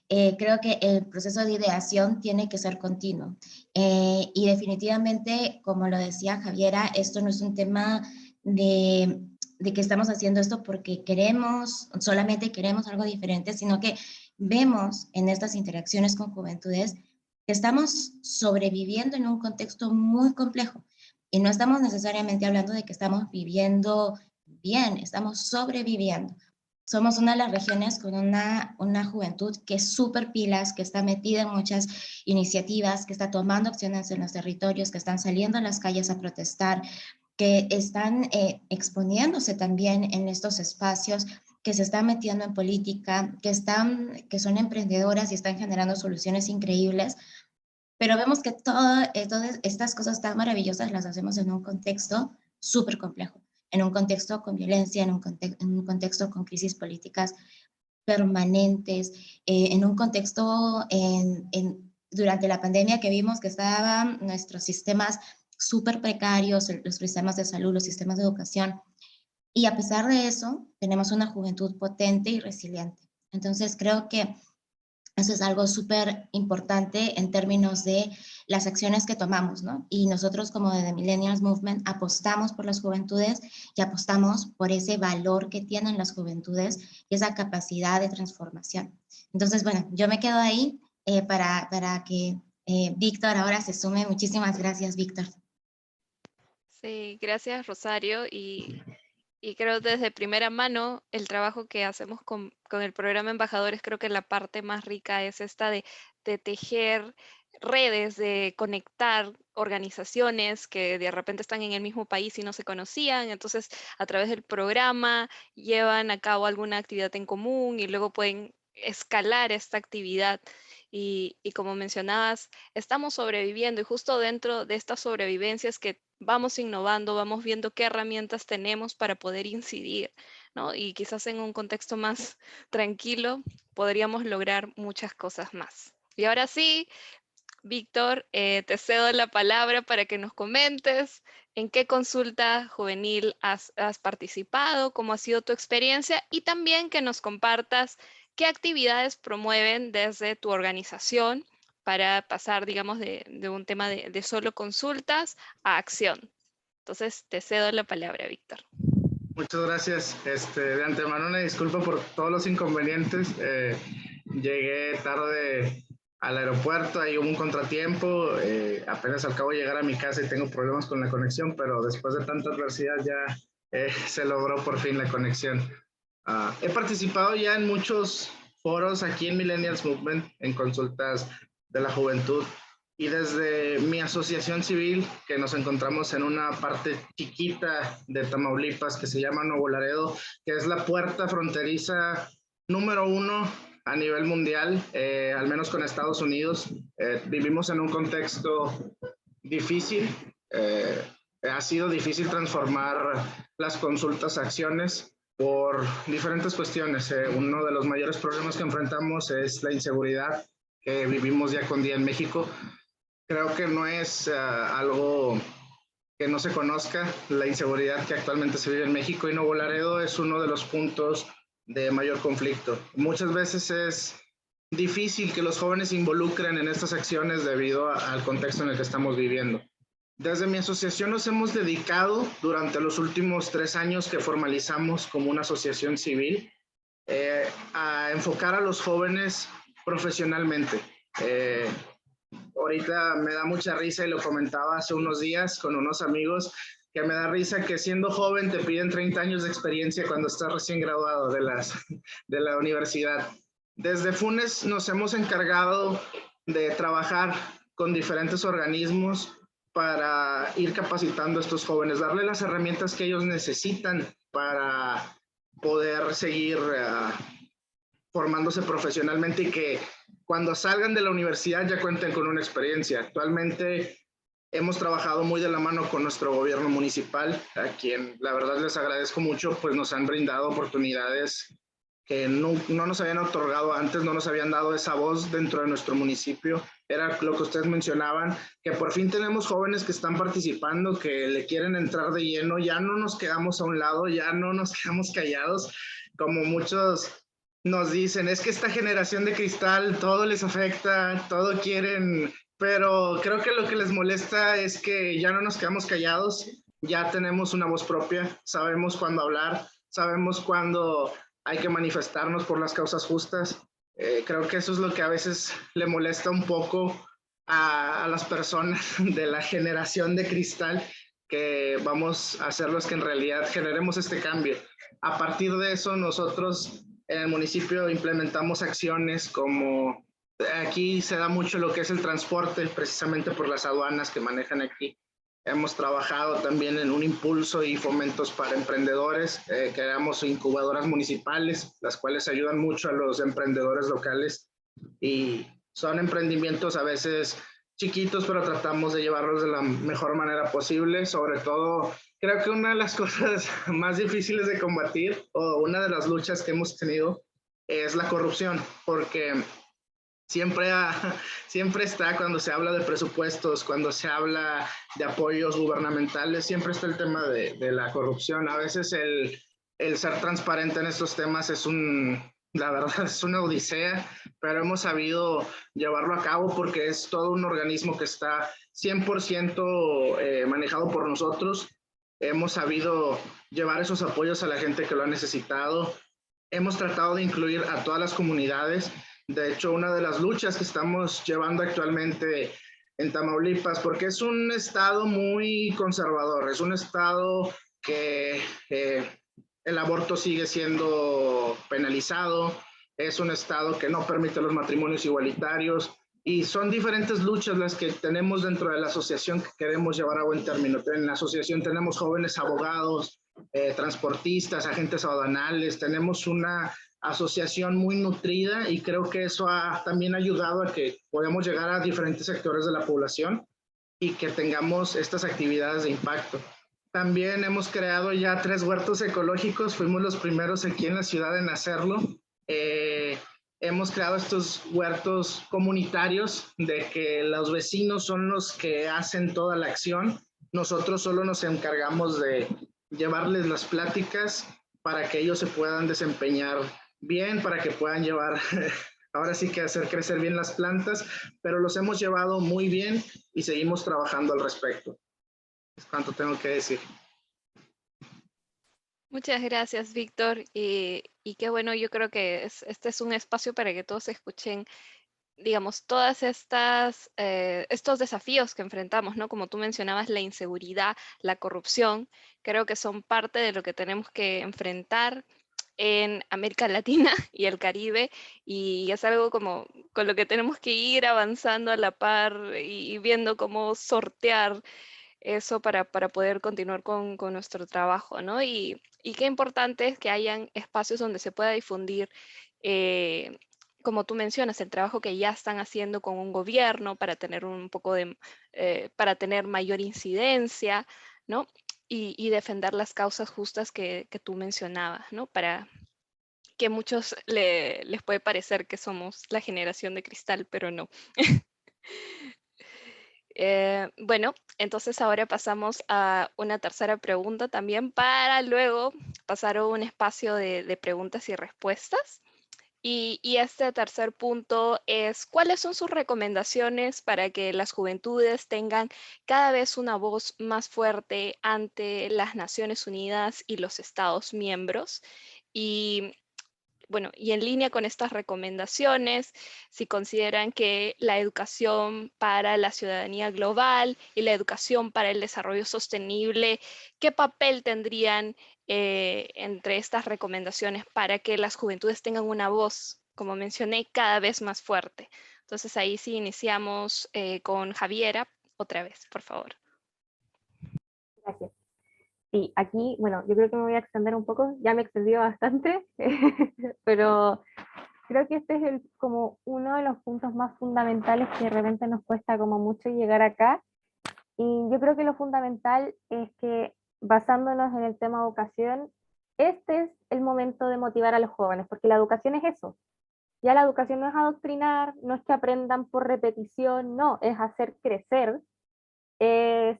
creo que el proceso de ideación tiene que ser continuo. Y definitivamente, como lo decía Javiera, esto no es un tema de que estamos haciendo esto porque solamente queremos algo diferente, sino que vemos en estas interacciones con juventudes que estamos sobreviviendo en un contexto muy complejo. Y no estamos necesariamente hablando de que estamos viviendo bien, estamos sobreviviendo. Somos una de las regiones con una juventud que es súper pilas, que está metida en muchas iniciativas, que está tomando acciones en los territorios, que están saliendo a las calles a protestar, que están exponiéndose también en estos espacios, que se están metiendo en política, que son emprendedoras y están generando soluciones increíbles. Pero vemos que todas estas cosas tan maravillosas las hacemos en un contexto súper complejo, en un contexto con violencia, en un contexto con crisis políticas permanentes, en un contexto durante la pandemia que vimos que estaban nuestros sistemas súper precarios, los sistemas de salud, los sistemas de educación, y a pesar de eso, tenemos una juventud potente y resiliente. Entonces creo que eso es algo súper importante en términos de las acciones que tomamos, ¿no? Y nosotros como de The Millennials Movement apostamos por las juventudes y apostamos por ese valor que tienen las juventudes y esa capacidad de transformación. Entonces, bueno, yo me quedo ahí para que Víctor ahora se sume. Muchísimas gracias, Víctor. Sí, gracias Rosario, y creo desde primera mano el trabajo que hacemos con el programa Embajadores, creo que la parte más rica es esta de tejer redes, de conectar organizaciones que de repente están en el mismo país y no se conocían, entonces a través del programa llevan a cabo alguna actividad en común y luego pueden escalar esta actividad. Y como mencionabas, estamos sobreviviendo y justo dentro de estas sobrevivencias que vamos innovando, vamos viendo qué herramientas tenemos para poder incidir, ¿no? Y quizás en un contexto más tranquilo podríamos lograr muchas cosas más. Y ahora sí, Víctor, te cedo la palabra para que nos comentes en qué consulta juvenil has participado, cómo ha sido tu experiencia y también que nos compartas qué actividades promueven desde tu organización para pasar, digamos, de un tema de solo consultas a acción. Entonces, te cedo la palabra, Víctor. Muchas gracias. De antemano una disculpa por todos los inconvenientes. Llegué tarde al aeropuerto, ahí hubo un contratiempo, apenas acabo de llegar a mi casa y tengo problemas con la conexión, pero después de tanta adversidad ya se logró por fin la conexión. He participado ya en muchos foros aquí en Millennials Movement, en consultas de la juventud, y desde mi asociación civil, que nos encontramos en una parte chiquita de Tamaulipas que se llama Nuevo Laredo, que es la puerta fronteriza número 1 a nivel mundial, al menos con Estados Unidos. Vivimos en un contexto difícil. Ha sido difícil transformar las consultas a acciones por diferentes cuestiones. Uno de los mayores problemas que enfrentamos es la inseguridad que vivimos día con día en México. Creo que no es algo que no se conozca, la inseguridad que actualmente se vive en México, y Nuevo Laredo es uno de los puntos de mayor conflicto. Muchas veces es difícil que los jóvenes se involucren en estas acciones debido al contexto en el que estamos viviendo. Desde mi asociación nos hemos dedicado durante los últimos 3 años que formalizamos como una asociación civil a enfocar a los jóvenes profesionalmente. Ahorita me da mucha risa y lo comentaba hace unos días con unos amigos, que me da risa que siendo joven te piden 30 años de experiencia cuando estás recién graduado de la universidad. Desde FUNES nos hemos encargado de trabajar con diferentes organismos para ir capacitando a estos jóvenes, darle las herramientas que ellos necesitan para poder seguir formándose profesionalmente y que cuando salgan de la universidad ya cuenten con una experiencia. Actualmente hemos trabajado muy de la mano con nuestro gobierno municipal, a quien la verdad les agradezco mucho, pues nos han brindado oportunidades que no nos habían otorgado antes, no nos habían dado esa voz dentro de nuestro municipio. Era lo que ustedes mencionaban, que por fin tenemos jóvenes que están participando, que le quieren entrar de lleno, ya no nos quedamos a un lado, ya no nos quedamos callados, como muchos nos dicen, es que esta generación de cristal todo les afecta, todo quieren, pero creo que lo que les molesta es que ya no nos quedamos callados, ya tenemos una voz propia, sabemos cuándo hablar, sabemos cuándo hay que manifestarnos por las causas justas. Creo que eso es lo que a veces le molesta un poco a las personas de la generación de cristal, que vamos a ser los que en realidad generemos este cambio. A partir de eso, nosotros en el municipio implementamos acciones como aquí se da mucho lo que es el transporte, precisamente por las aduanas que manejan aquí. Hemos trabajado también en un impulso y fomentos para emprendedores, creamos incubadoras municipales, las cuales ayudan mucho a los emprendedores locales y son emprendimientos a veces chiquitos, pero tratamos de llevarlos de la mejor manera posible. Sobre todo, creo que una de las cosas más difíciles de combatir o una de las luchas que hemos tenido es la corrupción, porque siempre está cuando se habla de presupuestos, cuando se habla de apoyos gubernamentales, siempre está el tema de la corrupción. A veces el ser transparente en estos temas la verdad es una odisea, pero hemos sabido llevarlo a cabo porque es todo un organismo que está 100% manejado por nosotros. Hemos sabido llevar esos apoyos a la gente que lo ha necesitado. Hemos tratado de incluir a todas las comunidades. De hecho, una de las luchas que estamos llevando actualmente en Tamaulipas, porque es un estado muy conservador, es un estado que el aborto sigue siendo penalizado, es un estado que no permite los matrimonios igualitarios y son diferentes luchas las que tenemos dentro de la asociación que queremos llevar a buen término. En la asociación tenemos jóvenes abogados, transportistas, agentes aduanales, tenemos una asociación muy nutrida y creo que eso ha también ayudado a que podamos llegar a diferentes sectores de la población y que tengamos estas actividades de impacto. También hemos creado ya 3 huertos ecológicos, fuimos los primeros aquí en la ciudad en hacerlo. Hemos creado estos huertos comunitarios de que los vecinos son los que hacen toda la acción. Nosotros solo nos encargamos de llevarles las pláticas para que ellos se puedan desempeñar bien, para que puedan llevar, ahora sí que hacer crecer bien las plantas, pero los hemos llevado muy bien y seguimos trabajando al respecto. Es cuanto tengo que decir. Muchas gracias, Víctor. Y qué bueno, yo creo que este es un espacio para que todos escuchen, digamos, todas estos desafíos que enfrentamos, ¿no? Como tú mencionabas, la inseguridad, la corrupción, creo que son parte de lo que tenemos que enfrentar en América Latina y el Caribe, y es algo como con lo que tenemos que ir avanzando a la par y viendo cómo sortear eso para poder continuar con nuestro trabajo, ¿no? Y qué importante es que hayan espacios donde se pueda difundir, como tú mencionas, el trabajo que ya están haciendo con un gobierno para tener un poco para tener mayor incidencia, ¿no? Y defender las causas justas que tú mencionabas, ¿no? Para que a muchos les puede parecer que somos la generación de cristal, pero no. Bueno, entonces ahora pasamos a una tercera pregunta también para luego pasar a un espacio de preguntas y respuestas. Y este tercer punto es, ¿cuáles son sus recomendaciones para que las juventudes tengan cada vez una voz más fuerte ante las Naciones Unidas y los Estados miembros? Y bueno, y en línea con estas recomendaciones, si consideran que la educación para la ciudadanía global y la educación para el desarrollo sostenible, ¿qué papel tendrían entre estas recomendaciones para que las juventudes tengan una voz, como mencioné, cada vez más fuerte? Entonces ahí sí iniciamos con Javiera, otra vez, por favor. Gracias. Sí, aquí, bueno, yo creo que me voy a extender un poco, ya me he extendido bastante, pero creo que este es como uno de los puntos más fundamentales que de repente nos cuesta como mucho llegar acá. Y yo creo que lo fundamental es que, basándonos en el tema educación, este es el momento de motivar a los jóvenes, porque la educación es eso. Ya la educación no es adoctrinar, no es que aprendan por repetición, no, es hacer crecer, es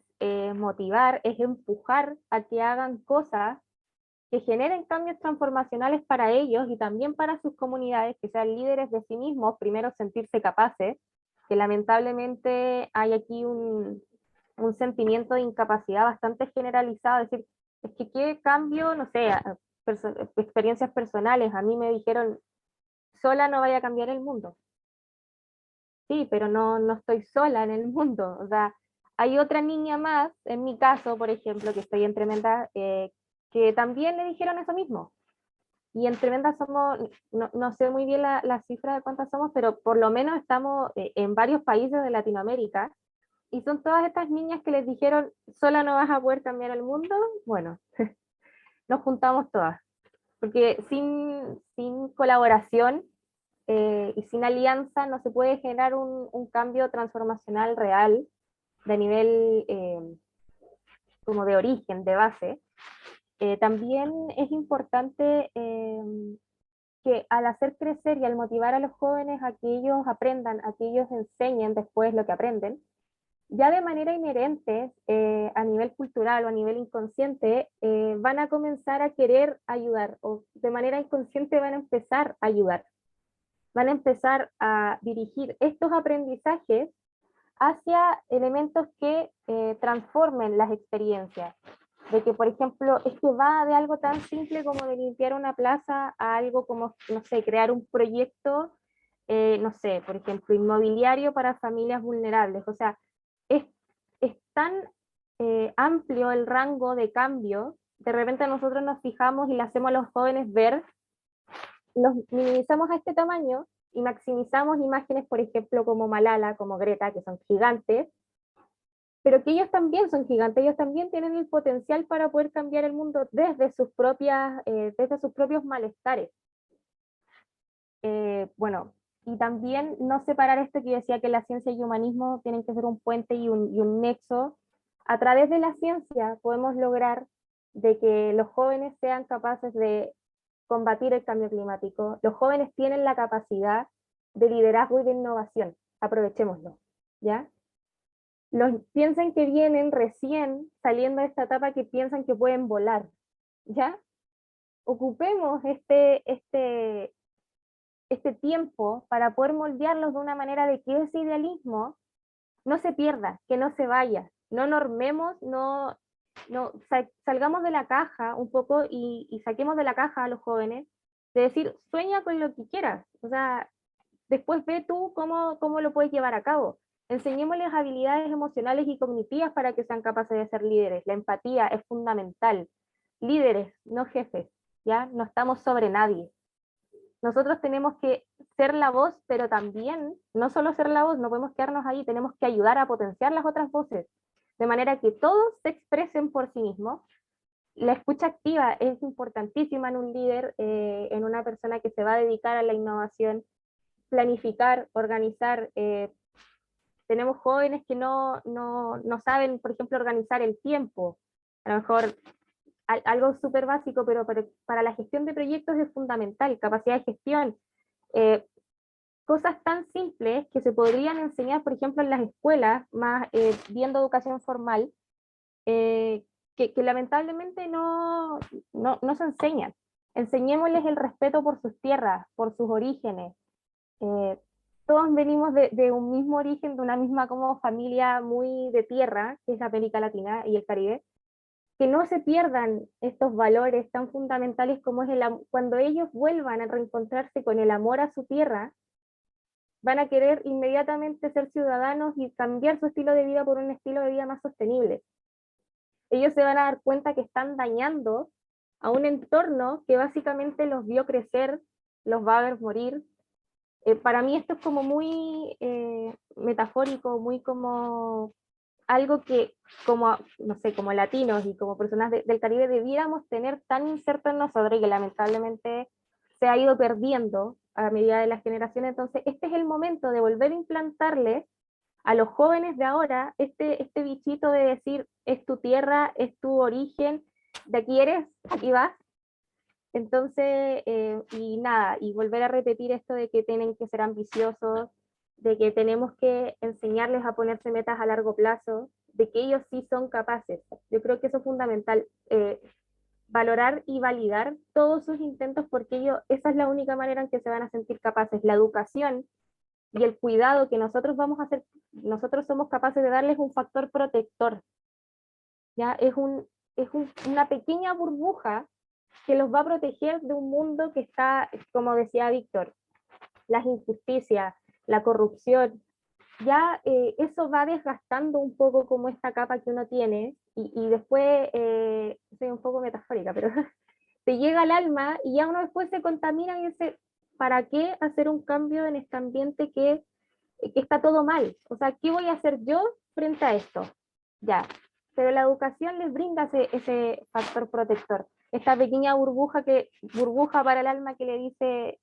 motivar, es empujar a que hagan cosas que generen cambios transformacionales para ellos y también para sus comunidades, que sean líderes de sí mismos, primero sentirse capaces, que lamentablemente hay aquí un sentimiento de incapacidad bastante generalizado, es decir, es que qué cambio, no sé, experiencias personales, a mí me dijeron, sola no vaya a cambiar el mundo. Sí, pero no estoy sola en el mundo, o sea, hay otra niña más, en mi caso, por ejemplo, que estoy en Tremenda, que también le dijeron eso mismo. Y en Tremenda somos, no sé muy bien la cifra de cuántas somos, pero por lo menos estamos en varios países de Latinoamérica, y son todas estas niñas que les dijeron, sola no vas a poder cambiar el mundo. Bueno, nos juntamos todas, porque sin colaboración y sin alianza no se puede generar un cambio transformacional real de nivel como de origen, de base. También es importante que al hacer crecer y al motivar a los jóvenes a que ellos aprendan, a que ellos enseñen después lo que aprenden, ya de manera inherente, a nivel cultural o a nivel inconsciente, van a comenzar a querer ayudar, o de manera inconsciente van a empezar a ayudar. Van a empezar a dirigir estos aprendizajes hacia elementos que transformen las experiencias. De que, por ejemplo, es que va de algo tan simple como de limpiar una plaza a algo como, no sé, crear un proyecto, no sé, por ejemplo, inmobiliario para familias vulnerables. O sea, es tan amplio el rango de cambio, de repente nosotros nos fijamos y le hacemos a los jóvenes ver, los minimizamos a este tamaño y maximizamos imágenes, por ejemplo, como Malala, como Greta, que son gigantes, pero que ellos también son gigantes, ellos también tienen el potencial para poder cambiar el mundo desde sus propios malestares. Bueno, y también no separar esto que yo decía, que la ciencia y humanismo tienen que ser un puente y un nexo. A través de la ciencia podemos lograr de que los jóvenes sean capaces de combatir el cambio climático. Los jóvenes tienen la capacidad de liderazgo y de innovación, aprovechémoslo, ¿ya? Piensen que vienen recién saliendo de esta etapa, que piensan que pueden volar, ¿ya? Ocupemos este tiempo para poder moldearlos de una manera de que ese idealismo no se pierda, que no se vaya, no normemos, salgamos de la caja un poco y saquemos de la caja a los jóvenes, de decir, sueña con lo que quieras, o sea, después ve tú cómo lo puedes llevar a cabo. Enseñémosles habilidades emocionales y cognitivas para que sean capaces de ser líderes. La empatía es fundamental. Líderes, no jefes, ¿ya? No estamos sobre nadie. Nosotros tenemos que ser la voz, pero también, no solo ser la voz, no podemos quedarnos ahí, tenemos que ayudar a potenciar las otras voces, de manera que todos se expresen por sí mismos. La escucha activa es importantísima en un líder, en una persona que se va a dedicar a la innovación, planificar, organizar. Tenemos jóvenes que no saben, por ejemplo, organizar el tiempo. A lo mejor algo súper básico, pero para la gestión de proyectos es fundamental, capacidad de gestión. Cosas tan simples que se podrían enseñar, por ejemplo, en las escuelas, más viendo educación formal, que lamentablemente no se enseñan. Enseñémosles el respeto por sus tierras, por sus orígenes. Todos venimos de un mismo origen, de una misma como familia muy de tierra, que es América Latina y el Caribe. Que no se pierdan estos valores tan fundamentales como es cuando ellos vuelvan a reencontrarse con el amor a su tierra, van a querer inmediatamente ser ciudadanos y cambiar su estilo de vida por un estilo de vida más sostenible. Ellos se van a dar cuenta que están dañando a un entorno que básicamente los vio crecer, los va a ver morir. Para mí esto es como muy metafórico, muy como algo que como, no sé, como latinos y como personas del Caribe debiéramos tener tan inserto en nosotros y que lamentablemente se ha ido perdiendo a medida de las generaciones. Entonces este es el momento de volver a implantarles a los jóvenes de ahora este bichito de decir, es tu tierra, es tu origen, de aquí eres, aquí vas. Entonces, y nada, y volver a repetir esto de que tienen que ser ambiciosos, de que tenemos que enseñarles a ponerse metas a largo plazo, de que ellos sí son capaces. Yo creo que eso es fundamental, valorar y validar todos sus intentos, porque esa es la única manera en que se van a sentir capaces. La educación y el cuidado que nosotros vamos a hacer, nosotros somos capaces de darles un factor protector. ¿Ya? Es una pequeña burbuja que los va a proteger de un mundo que está, como decía Víctor, las injusticias, la corrupción, eso va desgastando un poco como esta capa que uno tiene, y después, soy un poco metafórica, pero te llega al alma y ya uno después se contamina y dice, ¿para qué hacer un cambio en este ambiente que está todo mal? O sea, ¿qué voy a hacer yo frente a esto? Ya, pero la educación les brinda ese factor protector, esta pequeña burbuja para el alma que le dice,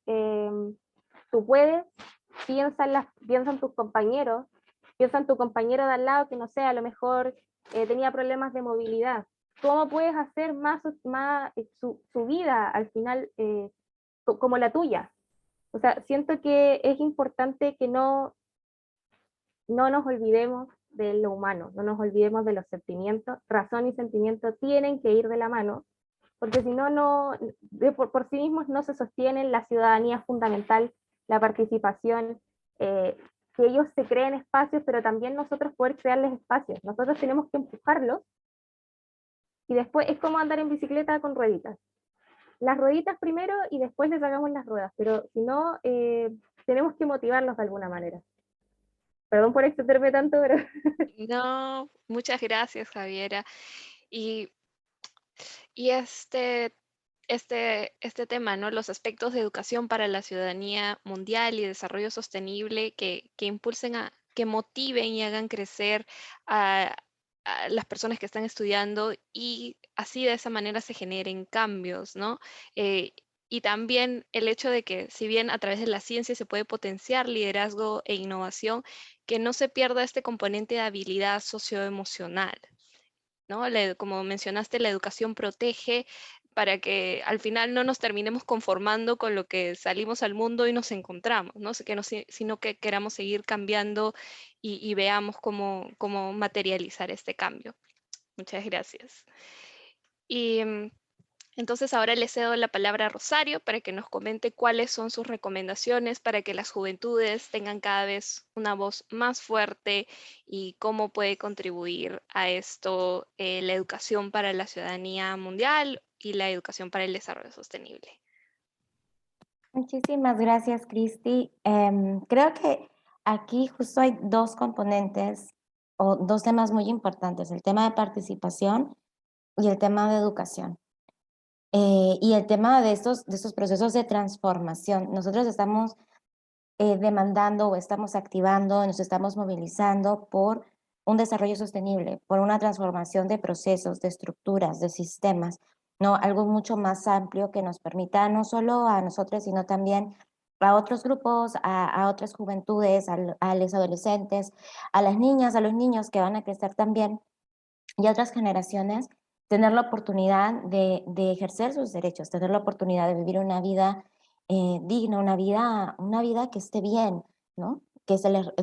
tú puedes, piensa en tus compañeros, piensa en tu compañero de al lado que no sé, a lo mejor tenía problemas de movilidad. ¿Cómo puedes hacer más su vida al final como la tuya? O sea, siento que es importante que no nos olvidemos de lo humano, no nos olvidemos de los sentimientos. Razón y sentimiento tienen que ir de la mano, porque si no, por sí mismos no se sostienen. La ciudadanía es fundamental, la participación, que ellos se creen espacios, pero también nosotros poder crearles espacios. Nosotros tenemos que empujarlos, y después es como andar en bicicleta con rueditas. Las rueditas primero y después les sacamos las ruedas, pero si no, tenemos que motivarlos de alguna manera. Perdón por extenderme tanto, pero No, muchas gracias, Javiera. Y, y este tema, ¿no? Los aspectos de educación para la ciudadanía mundial y desarrollo sostenible que impulsen que motiven y hagan crecer a, a las personas que están estudiando, y así de esa manera se generen cambios, ¿no? Y también el hecho de que, si bien a través de la ciencia se puede potenciar liderazgo e innovación, que no se pierda este componente de habilidad socioemocional, ¿no? Como mencionaste, la educación protege para que al final no nos terminemos conformando con lo que salimos al mundo y nos encontramos, ¿no? Sino que queramos seguir cambiando y veamos cómo materializar este cambio. Muchas gracias. Y entonces ahora le cedo la palabra a Rosario para que nos comente cuáles son sus recomendaciones para que las juventudes tengan cada vez una voz más fuerte, y cómo puede contribuir a esto la educación para la ciudadanía mundial y la educación para el desarrollo sostenible. Muchísimas gracias, Cristi. Creo que aquí justo hay dos componentes o dos temas muy importantes, el tema de participación y el tema de educación. Y el tema de estos procesos de transformación. Nosotros estamos demandando o estamos activando, nos estamos movilizando por un desarrollo sostenible, por una transformación de procesos, de estructuras, de sistemas, ¿no? Algo mucho más amplio que nos permita no solo a nosotros, sino también a otros grupos, a otras juventudes, a los adolescentes, a las niñas, a los niños que van a crecer también, y a otras generaciones, tener la oportunidad de ejercer sus derechos, tener la oportunidad de vivir una vida digna, una vida que esté bien, ¿no?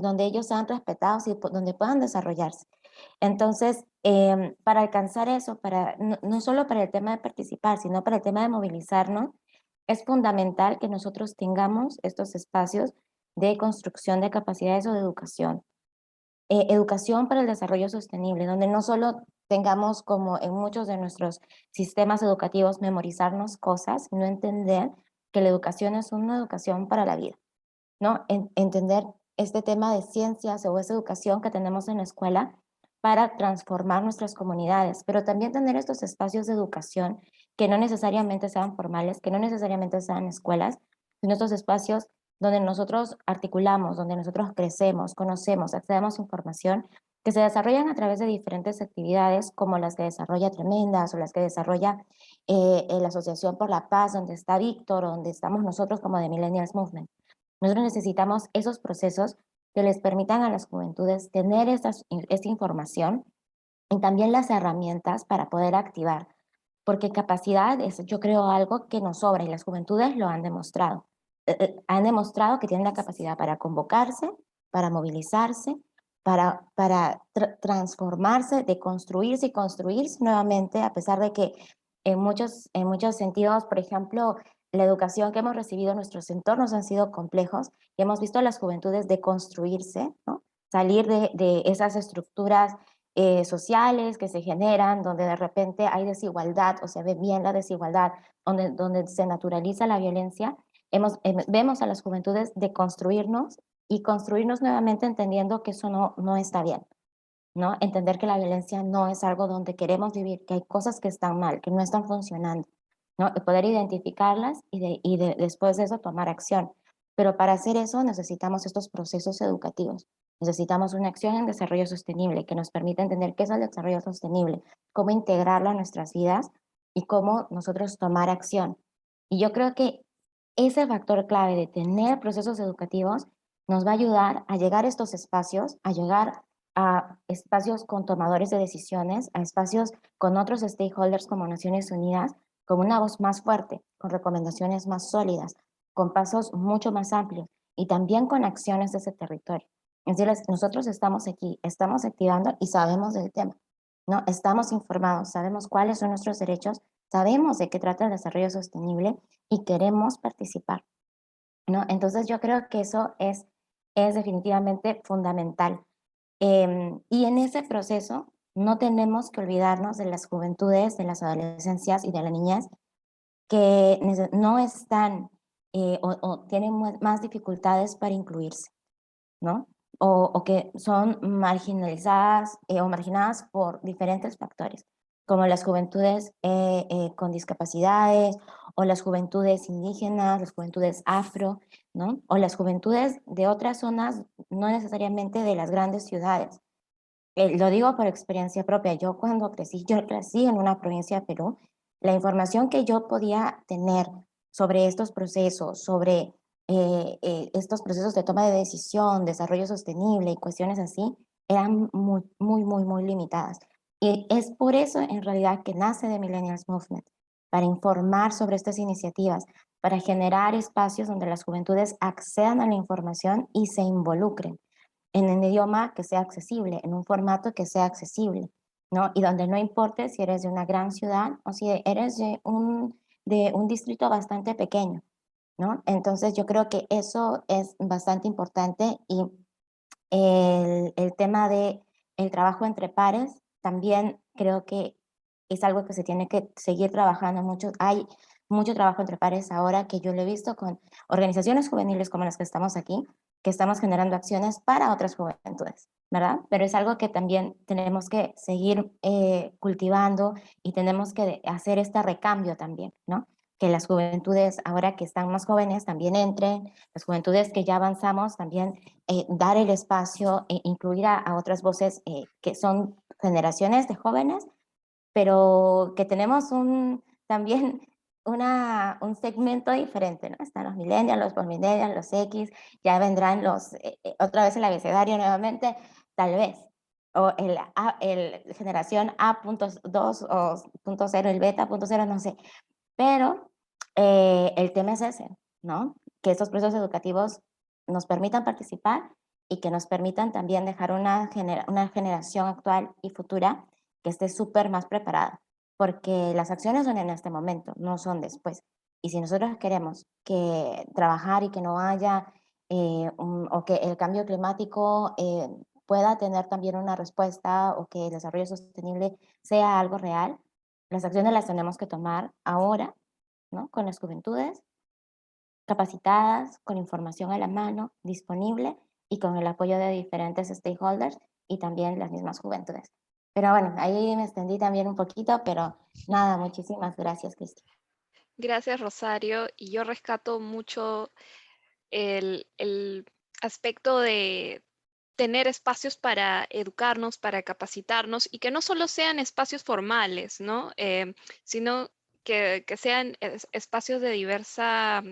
Donde ellos sean respetados y donde puedan desarrollarse. Entonces, para alcanzar eso, no solo para el tema de participar, sino para el tema de movilizarnos, es fundamental que nosotros tengamos estos espacios de construcción de capacidades o de educación. Educación para el desarrollo sostenible, donde no solo tengamos, como en muchos de nuestros sistemas educativos, memorizarnos cosas, sino entender que la educación es una educación para la vida, ¿no? Entender este tema de ciencias o esa educación que tenemos en la escuela para transformar nuestras comunidades, pero también tener estos espacios de educación que no necesariamente sean formales, que no necesariamente sean escuelas, sino estos espacios donde nosotros articulamos, donde nosotros crecemos, conocemos, accedemos a información, que se desarrollan a través de diferentes actividades, como las que desarrolla Tremendas o las que desarrolla la Asociación por la Paz, donde está Víctor, o donde estamos nosotros como The Millennials Movement. Nosotros necesitamos esos procesos que les permitan a las juventudes tener esta información y también las herramientas para poder activar, porque capacidad es, yo creo, algo que nos sobra, y las juventudes lo han demostrado. Han demostrado que tienen la capacidad para convocarse, para movilizarse, para transformarse, de construirse y construirse nuevamente, a pesar de que en muchos sentidos, por ejemplo, la educación que hemos recibido en nuestros entornos han sido complejos, y hemos visto a las juventudes deconstruirse, ¿no? Salir de esas estructuras sociales que se generan, donde de repente hay desigualdad o se ve bien la desigualdad, donde se naturaliza la violencia. Vemos a las juventudes deconstruirnos y construirnos nuevamente entendiendo que eso no está bien, ¿no? Entender que la violencia no es algo donde queremos vivir, que hay cosas que están mal, que no están funcionando, ¿no? Y poder identificarlas después de eso tomar acción. Pero para hacer eso necesitamos estos procesos educativos. Necesitamos una acción en desarrollo sostenible que nos permita entender qué es el desarrollo sostenible, cómo integrarlo a nuestras vidas y cómo nosotros tomar acción. Y yo creo que ese factor clave de tener procesos educativos nos va a ayudar a llegar a estos espacios, a llegar a espacios con tomadores de decisiones, a espacios con otros stakeholders como Naciones Unidas, con una voz más fuerte, con recomendaciones más sólidas, con pasos mucho más amplios y también con acciones de ese territorio. Es decir, nosotros estamos aquí, estamos activando y sabemos del tema, ¿no? Estamos informados, sabemos cuáles son nuestros derechos, sabemos de qué trata el desarrollo sostenible y queremos participar, ¿no? Entonces yo creo que eso es definitivamente fundamental. Y en ese proceso no tenemos que olvidarnos de las juventudes, de las adolescencias y de la niñez que no están o tienen más dificultades para incluirse, ¿no? O que son marginalizadas o marginadas por diferentes factores, como las juventudes con discapacidades, o las juventudes indígenas, las juventudes afro, ¿no? O las juventudes de otras zonas, no necesariamente de las grandes ciudades. Lo digo por experiencia propia. Yo cuando crecí, yo crecí en una provincia de Perú. La información que yo podía tener sobre estos procesos, sobre estos procesos de toma de decisión, desarrollo sostenible y cuestiones así, eran muy, muy, muy, muy limitadas. Y es por eso en realidad que nace The Millennials Movement, para informar sobre estas iniciativas, para generar espacios donde las juventudes accedan a la información y se involucren en un idioma que sea accesible, en un formato que sea accesible, ¿no? Y donde no importe si eres de una gran ciudad o si eres de un distrito bastante pequeño, ¿no? Entonces yo creo que eso es bastante importante y el tema de el trabajo entre pares también creo que es algo que se tiene que seguir trabajando mucho. Hay mucho trabajo entre pares ahora que yo lo he visto con organizaciones juveniles como las que estamos aquí, que estamos generando acciones para otras juventudes, ¿verdad? Pero es algo que también tenemos que seguir cultivando y tenemos que hacer este recambio también, ¿no? Que las juventudes ahora que están más jóvenes también entren, las juventudes que ya avanzamos también dar el espacio e incluir a otras voces que son generaciones de jóvenes, pero que tenemos también un segmento diferente, ¿no? Están los millennials, los postmillennials, los X, ya vendrán otra vez el abecedario nuevamente, tal vez, o el generación A.2 o .0, el beta.0, no sé, pero el tema es ese, ¿no? Que estos procesos educativos nos permitan participar y que nos permitan también dejar una generación actual y futura que esté súper más preparada, porque las acciones son en este momento, no son después. Y si nosotros queremos que trabajar y que no haya, o que el cambio climático pueda tener también una respuesta o que el desarrollo sostenible sea algo real, las acciones las tenemos que tomar ahora, ¿no? Con las juventudes capacitadas, con información a la mano, disponible y con el apoyo de diferentes stakeholders y también las mismas juventudes. Pero bueno, ahí me extendí también un poquito, pero nada, muchísimas gracias, Cristi. Gracias, Rosario. Y yo rescato mucho el aspecto de tener espacios para educarnos, para capacitarnos y que no solo sean espacios formales, ¿no? Sino que sean espacios de diversa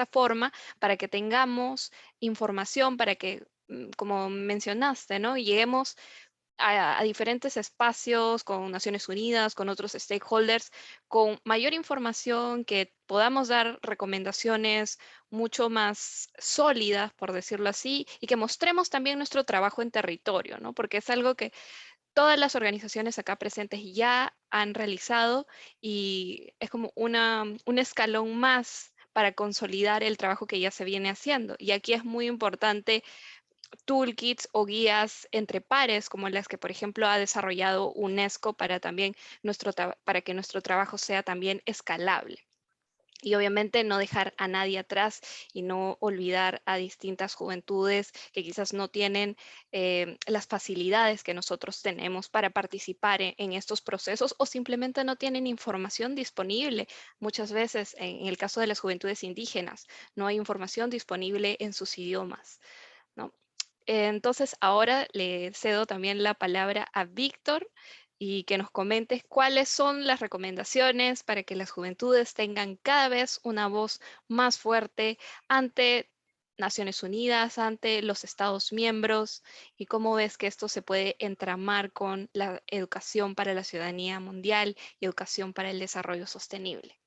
forma para que tengamos información, para que, como mencionaste, ¿no? Lleguemos a diferentes espacios con Naciones Unidas, con otros stakeholders, con mayor información, que podamos dar recomendaciones mucho más sólidas, por decirlo así, y que mostremos también nuestro trabajo en territorio, ¿no? Porque es algo que todas las organizaciones acá presentes ya han realizado y es como un escalón más para consolidar el trabajo que ya se viene haciendo. Y aquí es muy importante toolkits o guías entre pares, como las que, por ejemplo, ha desarrollado UNESCO para también para que nuestro trabajo sea también escalable. Y obviamente no dejar a nadie atrás y no olvidar a distintas juventudes que quizás no tienen las facilidades que nosotros tenemos para participar en estos procesos o simplemente no tienen información disponible. Muchas veces, en el caso de las juventudes indígenas, no hay información disponible en sus idiomas, ¿no? Entonces, ahora le cedo también la palabra a Víctor y que nos comentes cuáles son las recomendaciones para que las juventudes tengan cada vez una voz más fuerte ante Naciones Unidas, ante los Estados miembros, y cómo ves que esto se puede entramar con la educación para la ciudadanía mundial y educación para el desarrollo sostenible.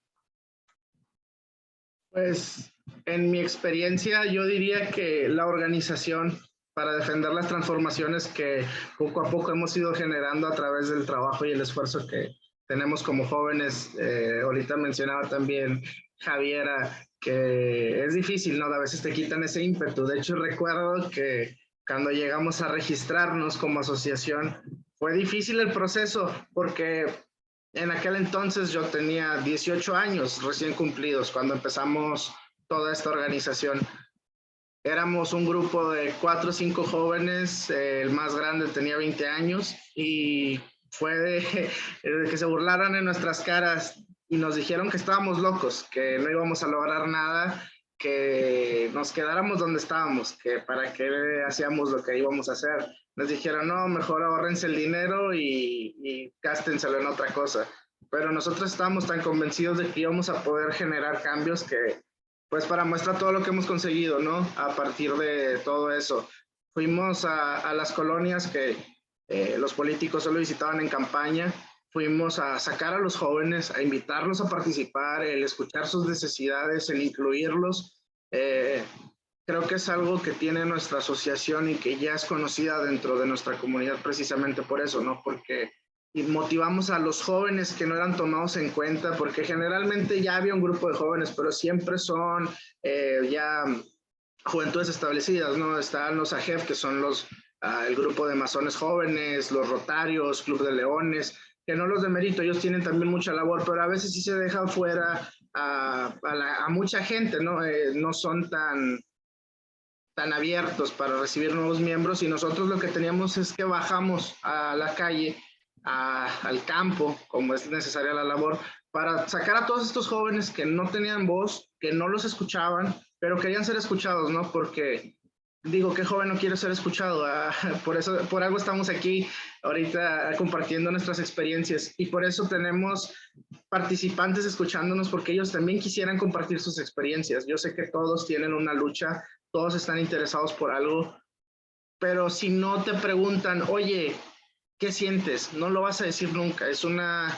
Pues en mi experiencia yo diría que la organización para defender las transformaciones que poco a poco hemos ido generando a través del trabajo y el esfuerzo que tenemos como jóvenes. Ahorita mencionaba también Javiera que es difícil, ¿no? A veces te quitan ese ímpetu. De hecho, recuerdo que cuando llegamos a registrarnos como asociación, fue difícil el proceso porque en aquel entonces yo tenía 18 años recién cumplidos cuando empezamos toda esta organización. Éramos un grupo de 4 o 5 jóvenes, el más grande tenía 20 años y fue de que se burlaran en nuestras caras y nos dijeron que estábamos locos, que no íbamos a lograr nada, que nos quedáramos donde estábamos, que para qué hacíamos lo que íbamos a hacer. Nos dijeron, no, mejor ahorrense el dinero y gástenselo en otra cosa. Pero nosotros estábamos tan convencidos de que íbamos a poder generar cambios que, pues para muestra todo lo que hemos conseguido, ¿no? A partir de todo eso. Fuimos a las colonias que los políticos solo visitaban en campaña, fuimos a sacar a los jóvenes, a invitarlos a participar, el escuchar sus necesidades, el incluirlos. Creo que es algo que tiene nuestra asociación y que ya es conocida dentro de nuestra comunidad precisamente por eso, ¿no? Porque motivamos a los jóvenes que no eran tomados en cuenta, porque generalmente ya había un grupo de jóvenes, pero siempre son ya juventudes establecidas, ¿no? Están los AGEF, que son el grupo de masones jóvenes, los Rotarios, Club de Leones, que no los demerito, ellos tienen también mucha labor, pero a veces sí se deja fuera a mucha gente, ¿no? No son tan abiertos para recibir nuevos miembros y nosotros lo que teníamos es que bajamos a la calle, al campo, como es necesaria la labor, para sacar a todos estos jóvenes que no tenían voz, que no los escuchaban, pero querían ser escuchados, ¿no? Porque digo, ¿qué joven no quiere ser escuchado? Por eso, por algo estamos aquí ahorita compartiendo nuestras experiencias y por eso tenemos participantes escuchándonos porque ellos también quisieran compartir sus experiencias. Yo sé que todos tienen una lucha, todos están interesados por algo, pero si no te preguntan, oye, ¿qué sientes? No lo vas a decir nunca. Es una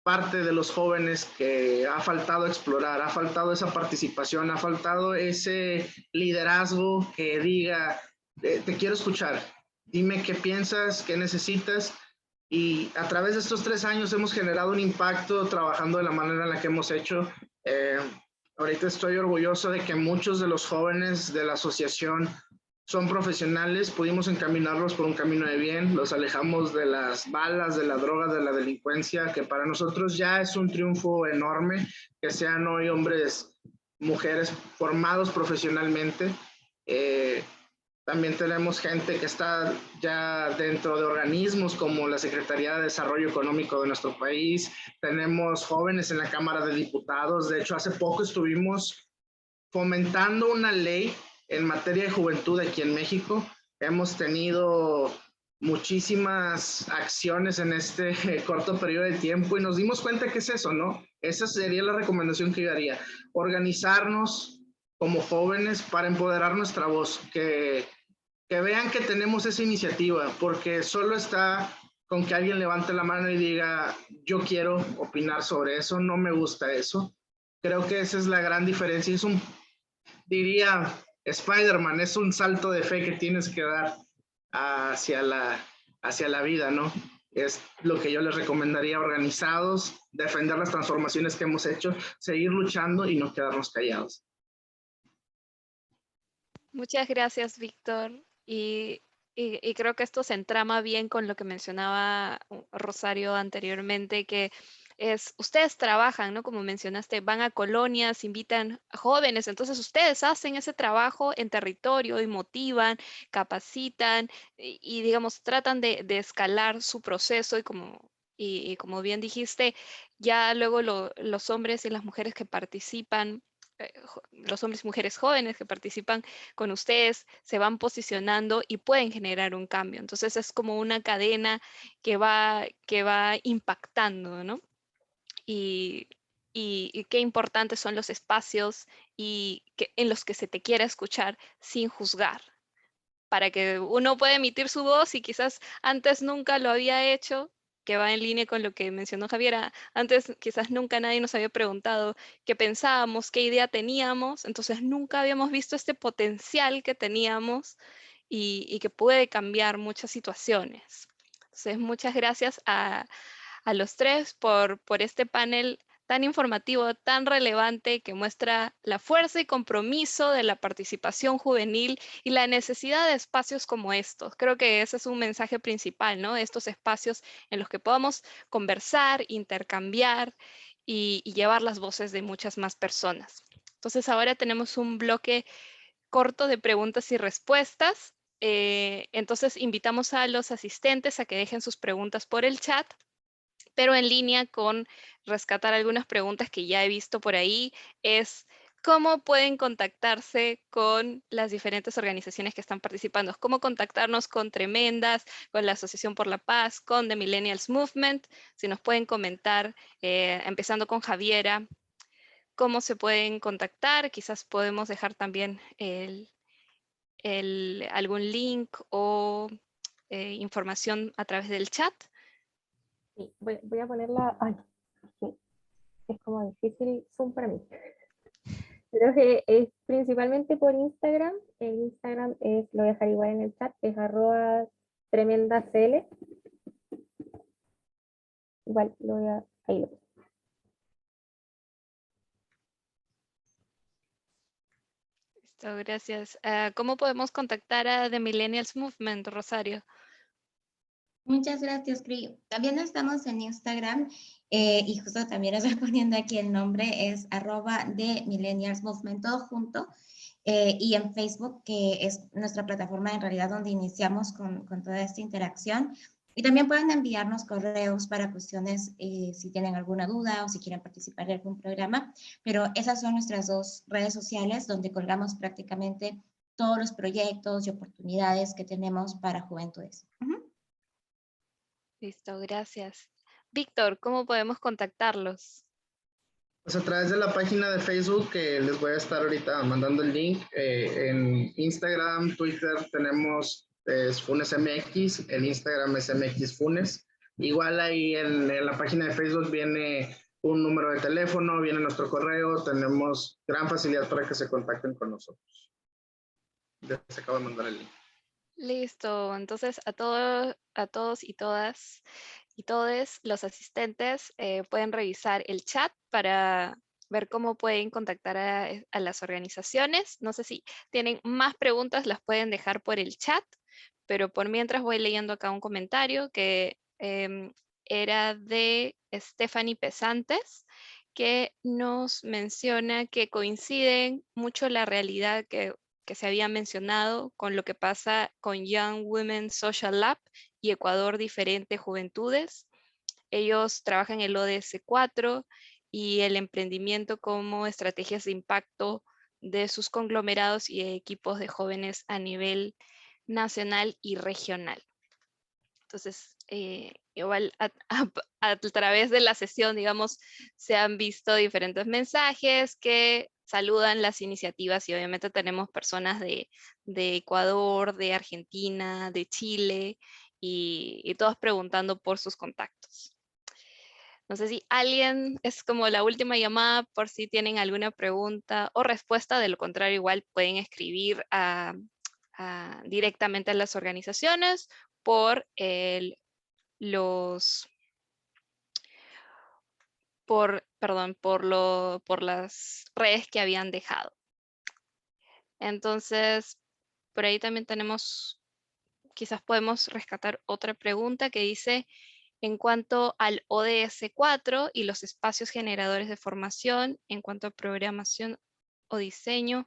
parte de los jóvenes que ha faltado explorar, ha faltado esa participación, ha faltado ese liderazgo que diga, te quiero escuchar, dime qué piensas, qué necesitas. Y a través de estos 3 años hemos generado un impacto trabajando de la manera en la que hemos hecho. Ahorita estoy orgulloso de que muchos de los jóvenes de la asociación son profesionales, pudimos encaminarlos por un camino de bien, los alejamos de las balas, de la droga, de la delincuencia, que para nosotros ya es un triunfo enorme, que sean hoy hombres, mujeres formados profesionalmente. También tenemos gente que está ya dentro de organismos como la Secretaría de Desarrollo Económico de nuestro país. Tenemos jóvenes en la Cámara de Diputados. De hecho, hace poco estuvimos fomentando una ley en materia de juventud aquí en México. Hemos tenido muchísimas acciones en este corto periodo de tiempo y nos dimos cuenta que es eso, ¿no? Esa sería la recomendación que yo haría. Organizarnos como jóvenes para empoderar nuestra voz, que vean que tenemos esa iniciativa, porque solo está con que alguien levante la mano y diga, yo quiero opinar sobre eso, no me gusta eso. Creo que esa es la gran diferencia. Es diría Spider-Man, es un salto de fe que tienes que dar hacia la vida, ¿no? Es lo que yo les recomendaría, organizados, defender las transformaciones que hemos hecho, seguir luchando y no quedarnos callados. Muchas gracias, Víctor. Y creo que esto se entrama bien con lo que mencionaba Rosario anteriormente, que ustedes trabajan, ¿no? Como mencionaste, van a colonias, invitan a jóvenes, entonces ustedes hacen ese trabajo en territorio y motivan, capacitan y, digamos, tratan de escalar su proceso y como bien dijiste, ya luego los hombres y las mujeres que participan, los hombres y mujeres jóvenes que participan con ustedes se van posicionando y pueden generar un cambio. Entonces es como una cadena que va impactando, ¿no? Y, y qué importantes son los espacios en los que se te quiera escuchar sin juzgar, para que uno pueda emitir su voz y quizás antes nunca lo había hecho, que va en línea con lo que mencionó Javiera. Antes quizás nunca nadie nos había preguntado qué pensábamos, qué idea teníamos, entonces nunca habíamos visto este potencial que teníamos y que puede cambiar muchas situaciones. Entonces, muchas gracias a los tres por este panel tan informativo, tan relevante, que muestra la fuerza y compromiso de la participación juvenil y la necesidad de espacios como estos. Creo que ese es un mensaje principal, ¿no? Estos espacios en los que podamos conversar, intercambiar y llevar las voces de muchas más personas. Entonces ahora tenemos un bloque corto de preguntas y respuestas. Entonces invitamos a los asistentes a que dejen sus preguntas por el chat, pero en línea con rescatar algunas preguntas que ya he visto por ahí, es cómo pueden contactarse con las diferentes organizaciones que están participando, cómo contactarnos con Tremendas, con la Asociación por la Paz, con The Millennials Movement, si nos pueden comentar, empezando con Javiera, cómo se pueden contactar, quizás podemos dejar también algún link o información a través del chat. Sí, voy a ponerla. Ay, sí, es como difícil Zoom para mí. Creo que es principalmente por Instagram. En Instagram lo voy a dejar igual en el chat, es @tremendacl. Igual lo voy a. Ahí lo puse. Listo, gracias. ¿Cómo podemos contactar a The Millennials Movement, Rosario? Muchas gracias, Cris. También estamos en Instagram y justo también estoy poniendo aquí el nombre, es @de Millennials Movement, todo junto. Y en Facebook, que es nuestra plataforma en realidad donde iniciamos con toda esta interacción. Y también pueden enviarnos correos para cuestiones si tienen alguna duda o si quieren participar de algún programa. Pero esas son nuestras dos redes sociales donde colgamos prácticamente todos los proyectos y oportunidades que tenemos para juventudes. Listo, gracias. Víctor, ¿cómo podemos contactarlos? Pues a través de la página de Facebook, que les voy a estar ahorita mandando el link. En Instagram, Twitter tenemos Funes MX, el Instagram es MX Funes. Igual ahí en la página de Facebook viene un número de teléfono, viene nuestro correo, tenemos gran facilidad para que se contacten con nosotros. Ya se acaba de mandar el link. Listo, entonces a todos y todas y todes los asistentes pueden revisar el chat para ver cómo pueden contactar a las organizaciones. No sé si tienen más preguntas, las pueden dejar por el chat, pero por mientras voy leyendo acá un comentario que era de Stephanie Pesantes, que nos menciona que coinciden mucho la realidad que se había mencionado con lo que pasa con Young Women Social Lab y Ecuador Diferente Juventudes. Ellos trabajan el ODS 4 y el emprendimiento como estrategias de impacto de sus conglomerados y equipos de jóvenes a nivel nacional y regional. Entonces, igual a través de la sesión, digamos, se han visto diferentes mensajes que saludan las iniciativas y obviamente tenemos personas de Ecuador, de Argentina, de Chile y todos preguntando por sus contactos. No sé si alguien, es como la última llamada por si tienen alguna pregunta o respuesta, de lo contrario igual pueden escribir directamente a las organizaciones por por las redes que habían dejado. Entonces, por ahí también tenemos, quizás podemos rescatar otra pregunta que dice, En cuanto al ODS 4 y los espacios generadores de formación, en cuanto a programación o diseño,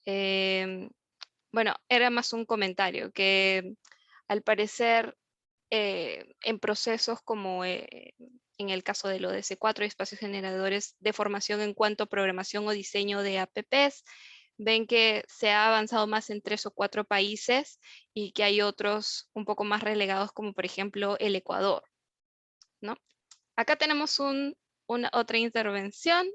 bueno, era más un comentario que al parecer en procesos como en el caso del ODS 4 hay espacios generadores de formación en cuanto a programación o diseño de apps, ven que se ha avanzado más en 3 o 4 países y que hay otros un poco más relegados como por ejemplo el Ecuador, ¿no? Acá tenemos otra intervención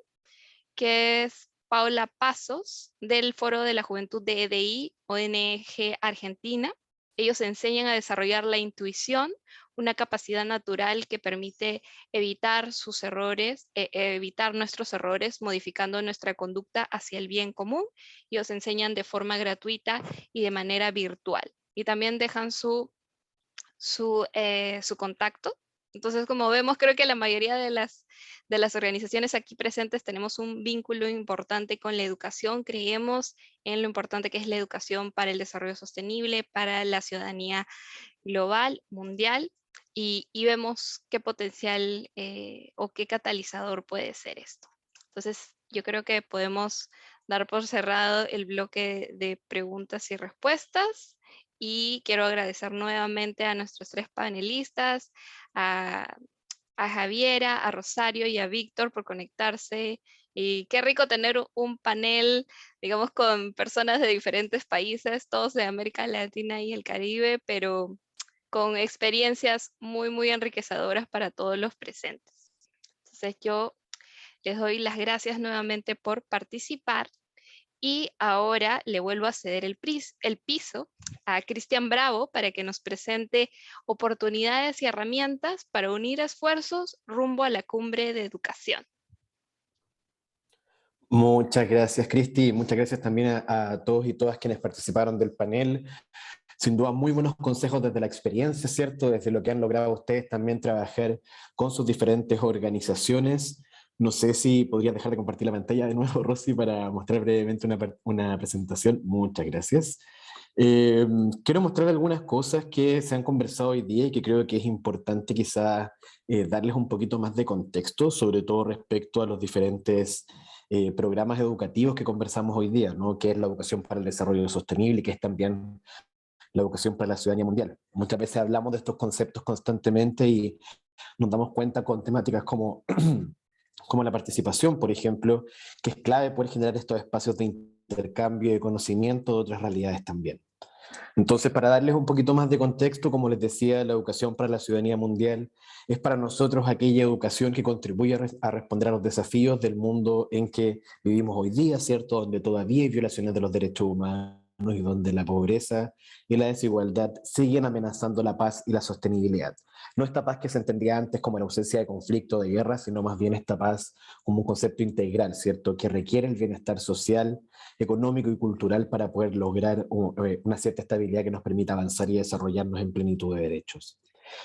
que es Paula Pasos del Foro de la Juventud de EDI, ONG Argentina. Ellos enseñan a desarrollar la intuición, una capacidad natural que permite evitar sus errores, evitar nuestros errores, modificando nuestra conducta hacia el bien común. Ellos enseñan de forma gratuita y de manera virtual. Y también dejan su contacto. Entonces, como vemos, creo que la mayoría de las organizaciones aquí presentes tenemos un vínculo importante con la educación. Creemos en lo importante que es la educación para el desarrollo sostenible, para la ciudadanía global, mundial, y vemos qué potencial o qué catalizador puede ser esto. Entonces, yo creo que podemos dar por cerrado el bloque de preguntas y respuestas. Y quiero agradecer nuevamente a nuestros 3 panelistas, a Javiera, a Rosario y a Víctor por conectarse. Y qué rico tener un panel, digamos, con personas de diferentes países, todos de América Latina y el Caribe, pero con experiencias muy, muy enriquecedoras para todos los presentes. Entonces yo les doy las gracias nuevamente por participar. Y ahora le vuelvo a ceder el piso a Cristian Bravo para que nos presente oportunidades y herramientas para unir esfuerzos rumbo a la cumbre de educación. Muchas gracias, Cristi. Muchas gracias también a todos y todas quienes participaron del panel. Sin duda, muy buenos consejos desde la experiencia, ¿cierto? Desde lo que han logrado ustedes también trabajar con sus diferentes organizaciones. No sé si podrías dejar de compartir la pantalla de nuevo, Rosy, para mostrar brevemente una presentación. Muchas gracias. Quiero mostrar algunas cosas que se han conversado hoy día y que creo que es importante quizás darles un poquito más de contexto, sobre todo respecto a los diferentes programas educativos que conversamos hoy día, ¿no? Que es la educación para el desarrollo sostenible y que es también la educación para la ciudadanía mundial. Muchas veces hablamos de estos conceptos constantemente y nos damos cuenta con temáticas como, como la participación, por ejemplo, que es clave poder generar estos espacios de intercambio de conocimiento de otras realidades también. Entonces, para darles un poquito más de contexto, como les decía, la educación para la ciudadanía mundial es para nosotros aquella educación que contribuye a responder a los desafíos del mundo en que vivimos hoy día, ¿cierto? Donde todavía hay violaciones de los derechos humanos y donde la pobreza y la desigualdad siguen amenazando la paz y la sostenibilidad. No esta paz que se entendía antes como la ausencia de conflicto, de guerra, sino más bien esta paz como un concepto integral, ¿cierto? Que requiere el bienestar social, económico y cultural para poder lograr una cierta estabilidad que nos permita avanzar y desarrollarnos en plenitud de derechos.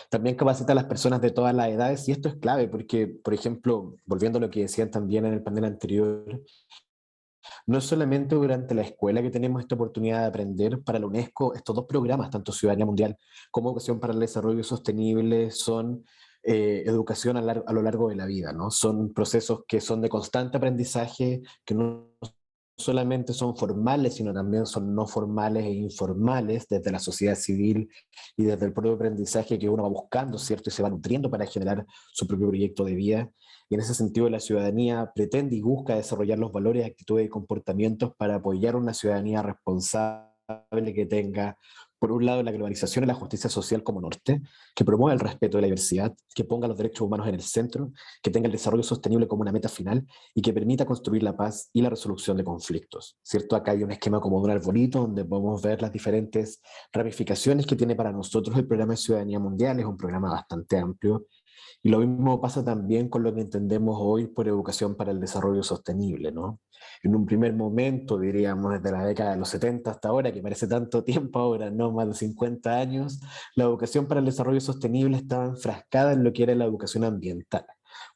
También capacita a las personas de todas las edades y esto es clave porque, por ejemplo, volviendo a lo que decían también en el panel anterior, no es solamente durante la escuela que tenemos esta oportunidad de aprender. Para la UNESCO, estos 2 programas, tanto Ciudadanía Mundial como Educación para el Desarrollo Sostenible, son educación a lo largo de la vida, ¿no? Son procesos que son de constante aprendizaje, que no solamente son formales, sino también son no formales e informales desde la sociedad civil y desde el propio aprendizaje que uno va buscando, ¿cierto? Y se va nutriendo para generar su propio proyecto de vida. Y en ese sentido la ciudadanía pretende y busca desarrollar los valores, actitudes y comportamientos para apoyar una ciudadanía responsable que tenga, por un lado, la globalización y la justicia social como norte, que promueva el respeto de la diversidad, que ponga los derechos humanos en el centro, que tenga el desarrollo sostenible como una meta final y que permita construir la paz y la resolución de conflictos. ¿Cierto? Acá hay un esquema como de un arbolito donde podemos ver las diferentes ramificaciones que tiene para nosotros el programa de Ciudadanía Mundial. Es un programa bastante amplio. Y lo mismo pasa también con lo que entendemos hoy por educación para el desarrollo sostenible, ¿no? En un primer momento, diríamos desde la década de los 70 hasta ahora, que parece tanto tiempo ahora, no más de 50 años, la educación para el desarrollo sostenible estaba enfrascada en lo que era la educación ambiental,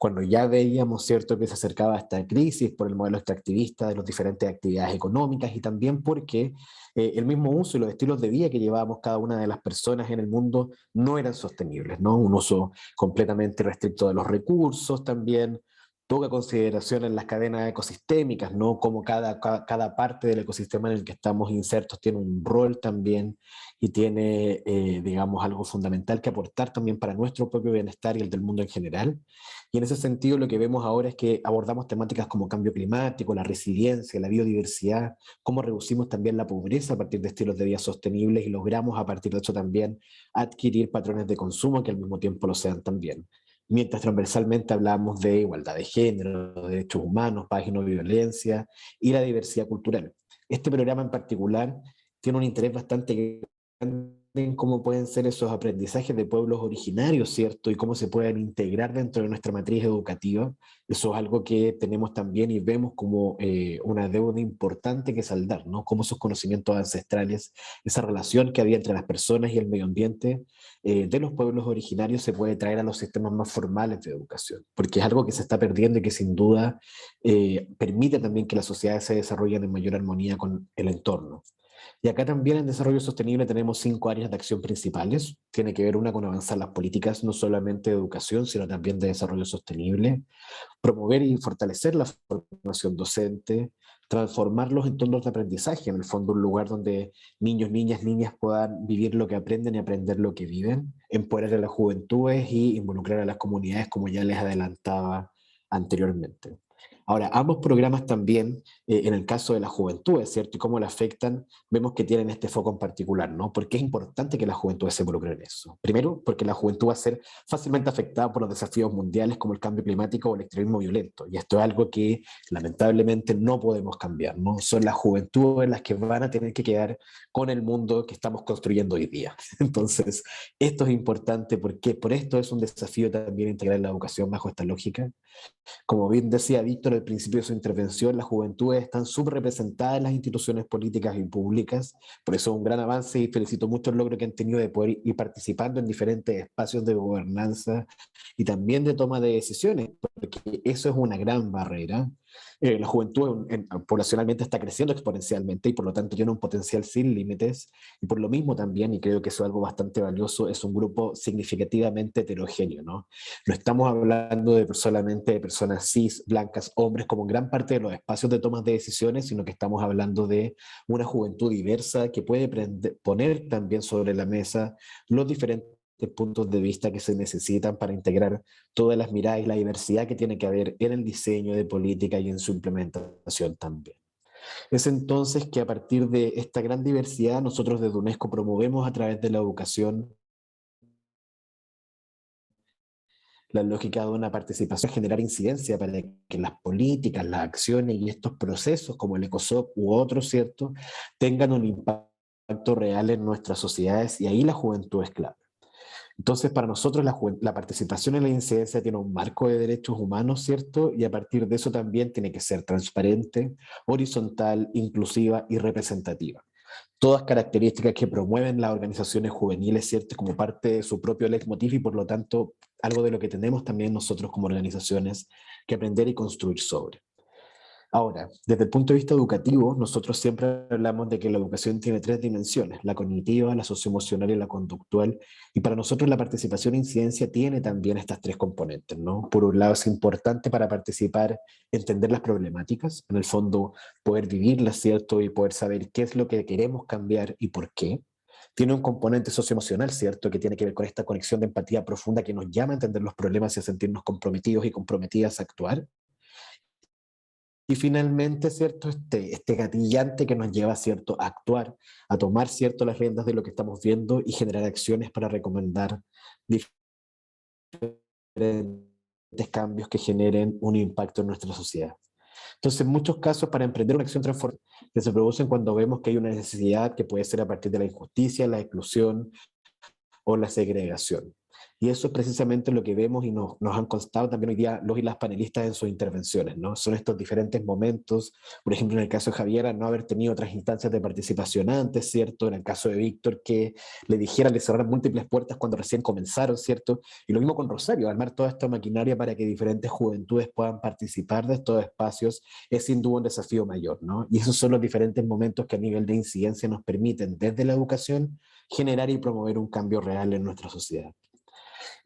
cuando ya veíamos, ¿cierto?, que se acercaba esta crisis por el modelo extractivista de las diferentes actividades económicas y también porque el mismo uso y los estilos de vida que llevábamos cada una de las personas en el mundo no eran sostenibles, ¿no? Un uso completamente restricto de los recursos también, poca consideración en las cadenas ecosistémicas, ¿no? Como cada parte del ecosistema en el que estamos insertos tiene un rol también y tiene, digamos, algo fundamental que aportar también para nuestro propio bienestar y el del mundo en general. Y en ese sentido lo que vemos ahora es que abordamos temáticas como cambio climático, la resiliencia, la biodiversidad, cómo reducimos también la pobreza a partir de estilos de vida sostenibles y logramos a partir de eso también adquirir patrones de consumo que al mismo tiempo lo sean también. Mientras transversalmente hablamos de igualdad de género, de derechos humanos, paz y no violencia y la diversidad cultural. Este programa en particular tiene un interés bastante grande en cómo pueden ser esos aprendizajes de pueblos originarios, ¿cierto? Y cómo se pueden integrar dentro de nuestra matriz educativa. Eso es algo que tenemos también y vemos como una deuda importante que saldar, ¿no? Cómo esos conocimientos ancestrales, esa relación que había entre las personas y el medio ambiente de los pueblos originarios se puede traer a los sistemas más formales de educación, porque es algo que se está perdiendo y que sin duda permite también que las sociedades se desarrollen en mayor armonía con el entorno. Y acá también en desarrollo sostenible tenemos 5 áreas de acción principales. Tiene que ver una con avanzar las políticas no solamente de educación, sino también de desarrollo sostenible, promover y fortalecer la formación docente, transformar los entornos de aprendizaje, en el fondo un lugar donde niños, niñas puedan vivir lo que aprenden y aprender lo que viven, empoderar a las juventudes y involucrar a las comunidades, como ya les adelantaba anteriormente. Ahora, ambos programas también, en el caso de la juventud, ¿es cierto? Y cómo la afectan, vemos que tienen este foco en particular, ¿no? Porque es importante que la juventud se involucre en eso. Primero, porque la juventud va a ser fácilmente afectada por los desafíos mundiales como el cambio climático o el extremismo violento. Y esto es algo que lamentablemente no podemos cambiar, ¿no? Son las juventudes las que van a tener que quedar con el mundo que estamos construyendo hoy día. Entonces, esto es importante porque por esto es un desafío también integrar la educación bajo esta lógica. Como bien decía Víctor al principio de su intervención, las juventudes están subrepresentadas en las instituciones políticas y públicas, por eso es un gran avance y felicito mucho el logro que han tenido de poder ir participando en diferentes espacios de gobernanza y también de toma de decisiones, porque eso es una gran barrera. La juventud poblacionalmente está creciendo exponencialmente y por lo tanto tiene un potencial sin límites y por lo mismo también, y creo que eso es algo bastante valioso, es un grupo significativamente heterogéneo, ¿no? No estamos hablando de solamente de personas cis, blancas, hombres, como en gran parte de los espacios de tomas de decisiones, sino que estamos hablando de una juventud diversa que puede poner también sobre la mesa los diferentes puntos de vista que se necesitan para integrar todas las miradas y la diversidad que tiene que haber en el diseño de política y en su implementación también. Es entonces que a partir de esta gran diversidad nosotros desde UNESCO promovemos a través de la educación la lógica de una participación, generar incidencia para que las políticas, las acciones y estos procesos como el ECOSOC u otros, ¿cierto?, tengan un impacto real en nuestras sociedades y ahí la juventud es clave. Entonces, para nosotros la participación en la incidencia tiene un marco de derechos humanos, ¿cierto? Y a partir de eso también tiene que ser transparente, horizontal, inclusiva y representativa. Todas características que promueven las organizaciones juveniles, ¿cierto? Como parte de su propio leitmotiv y por lo tanto algo de lo que tenemos también nosotros como organizaciones que aprender y construir sobre. Ahora, desde el punto de vista educativo, nosotros siempre hablamos de que la educación tiene 3 dimensiones, la cognitiva, la socioemocional y la conductual, y para nosotros la participación e incidencia tiene también estas 3 componentes, ¿no? Por un lado es importante para participar, entender las problemáticas, en el fondo poder vivirlas, ¿cierto? Y poder saber qué es lo que queremos cambiar y por qué. Tiene un componente socioemocional, ¿cierto? Que tiene que ver con esta conexión de empatía profunda que nos llama a entender los problemas y a sentirnos comprometidos y comprometidas a actuar. Y finalmente, ¿cierto? Este gatillante que nos lleva, ¿cierto?, a actuar, a tomar, ¿cierto?, las riendas de lo que estamos viendo y generar acciones para recomendar diferentes cambios que generen un impacto en nuestra sociedad. Entonces, en muchos casos, para emprender una acción transformadora, que se producen cuando vemos que hay una necesidad que puede ser a partir de la injusticia, la exclusión o la segregación. Y eso es precisamente lo que vemos y nos han constado también hoy día los y las panelistas en sus intervenciones, ¿no? Son estos diferentes momentos, por ejemplo, en el caso de Javiera, no haber tenido otras instancias de participación antes, ¿cierto? En el caso de Víctor, que le dijeran, le cerraran múltiples puertas cuando recién comenzaron, ¿cierto? Y lo mismo con Rosario, armar toda esta maquinaria para que diferentes juventudes puedan participar de estos espacios es sin duda un desafío mayor, ¿no? Y esos son los diferentes momentos que a nivel de incidencia nos permiten desde la educación generar y promover un cambio real en nuestra sociedad.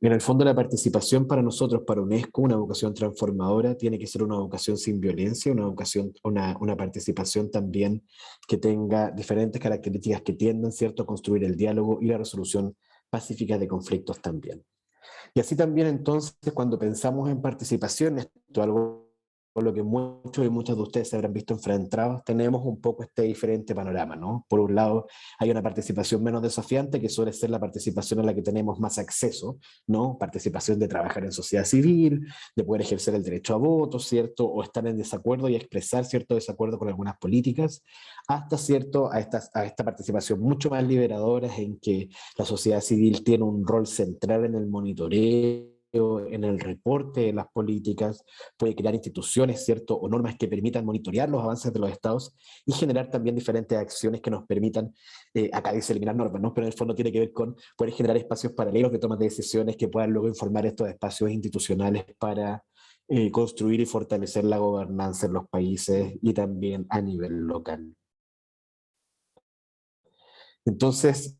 En el fondo, la participación para nosotros, para UNESCO, una educación transformadora, tiene que ser una educación sin violencia, una educación, una participación también que tenga diferentes características que tiendan, ¿cierto?, a construir el diálogo y la resolución pacífica de conflictos también. Y así también entonces cuando pensamos en participación, esto es algo con lo que muchos y muchas de ustedes se habrán visto enfrentados, tenemos un poco este diferente panorama, ¿no? Por un lado, hay una participación menos desafiante, que suele ser la participación a la que tenemos más acceso, ¿no? Participación de trabajar en sociedad civil, de poder ejercer el derecho a voto, ¿cierto? O estar en desacuerdo y expresar cierto desacuerdo con algunas políticas, hasta, ¿cierto?, a esta participación mucho más liberadora en que la sociedad civil tiene un rol central en el monitoreo, en el reporte de las políticas, puede crear instituciones, ¿cierto?, o normas que permitan monitorear los avances de los estados y generar también diferentes acciones que nos permitan, acá dice eliminar normas, ¿no?, pero en el fondo tiene que ver con poder generar espacios paralelos de tomas de decisiones que puedan luego informar estos espacios institucionales para construir y fortalecer la gobernanza en los países y también a nivel local. Entonces,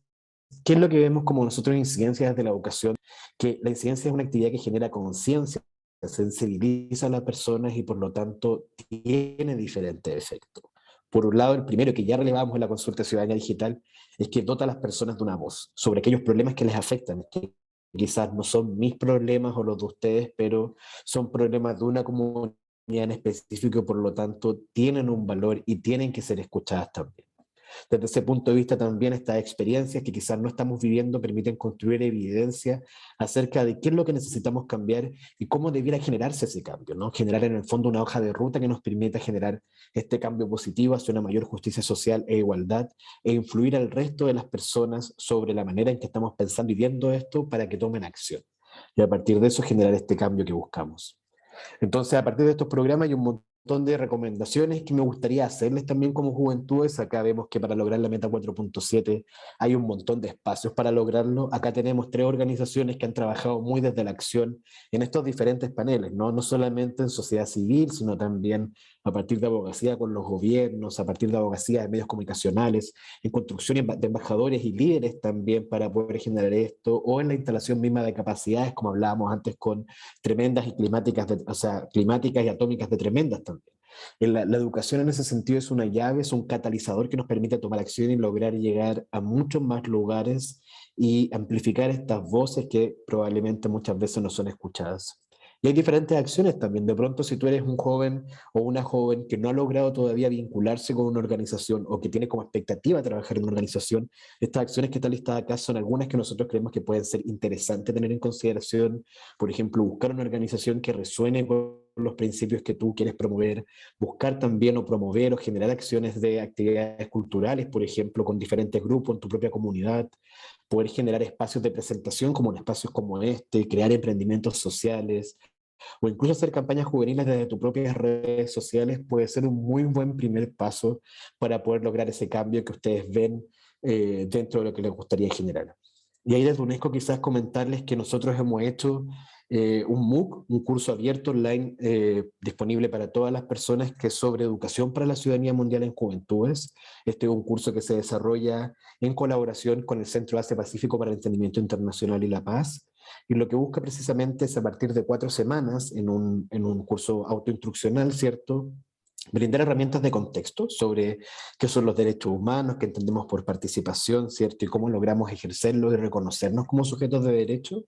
¿qué es lo que vemos como nosotros en incidencias de la educación? Que la incidencia es una actividad que genera conciencia, sensibiliza a las personas y por lo tanto tiene diferentes efectos. Por un lado, el primero que ya relevamos en la consulta ciudadana digital es que dota a las personas de una voz sobre aquellos problemas que les afectan, que quizás no son mis problemas o los de ustedes, pero son problemas de una comunidad en específico y por lo tanto tienen un valor y tienen que ser escuchadas también. Desde ese punto de vista también estas experiencias que quizás no estamos viviendo permiten construir evidencia acerca de qué es lo que necesitamos cambiar y cómo debiera generarse ese cambio, ¿no? Generar en el fondo una hoja de ruta que nos permita generar este cambio positivo hacia una mayor justicia social e igualdad e influir al resto de las personas sobre la manera en que estamos pensando y viendo esto para que tomen acción. Y a partir de eso generar este cambio que buscamos. Entonces, a partir de estos programas hay un montón de recomendaciones que me gustaría hacerles también como juventudes. Acá vemos que para lograr la meta 4.7 hay un montón de espacios para lograrlo. Acá tenemos 3 organizaciones que han trabajado muy desde la acción en estos diferentes paneles, ¿no? No solamente en sociedad civil, sino también a partir de abogacía con los gobiernos, a partir de abogacía de medios comunicacionales, en construcción de embajadores y líderes también para poder generar esto, o en la instalación misma de capacidades, como hablábamos antes, con tremendas y climáticas, climáticas y atómicas de tremendas también. La educación en ese sentido es una llave, es un catalizador que nos permite tomar acción y lograr llegar a muchos más lugares y amplificar estas voces que probablemente muchas veces no son escuchadas. Y hay diferentes acciones también. De pronto, si tú eres un joven o una joven que no ha logrado todavía vincularse con una organización o que tiene como expectativa trabajar en una organización, estas acciones que están listadas acá son algunas que nosotros creemos que pueden ser interesantes tener en consideración. Por ejemplo, buscar una organización que resuene con los principios que tú quieres promover, buscar también o promover o generar acciones de actividades culturales, por ejemplo, con diferentes grupos en tu propia comunidad, poder generar espacios de presentación como espacios como este, crear emprendimientos sociales, o incluso hacer campañas juveniles desde tus propias redes sociales puede ser un muy buen primer paso para poder lograr ese cambio que ustedes ven dentro de lo que les gustaría generar. Y ahí desde UNESCO quizás comentarles que nosotros hemos hecho un MOOC, un curso abierto online disponible para todas las personas que es sobre educación para la ciudadanía mundial en juventudes. Este es un curso que se desarrolla en colaboración con el Centro Asia-Pacífico para el Entendimiento Internacional y la Paz, y lo que busca precisamente es a partir de 4 semanas en un curso autoinstruccional, ¿cierto?, brindar herramientas de contexto sobre qué son los derechos humanos, que entendemos por participación, ¿cierto?, y cómo logramos ejercerlos y reconocernos como sujetos de derecho,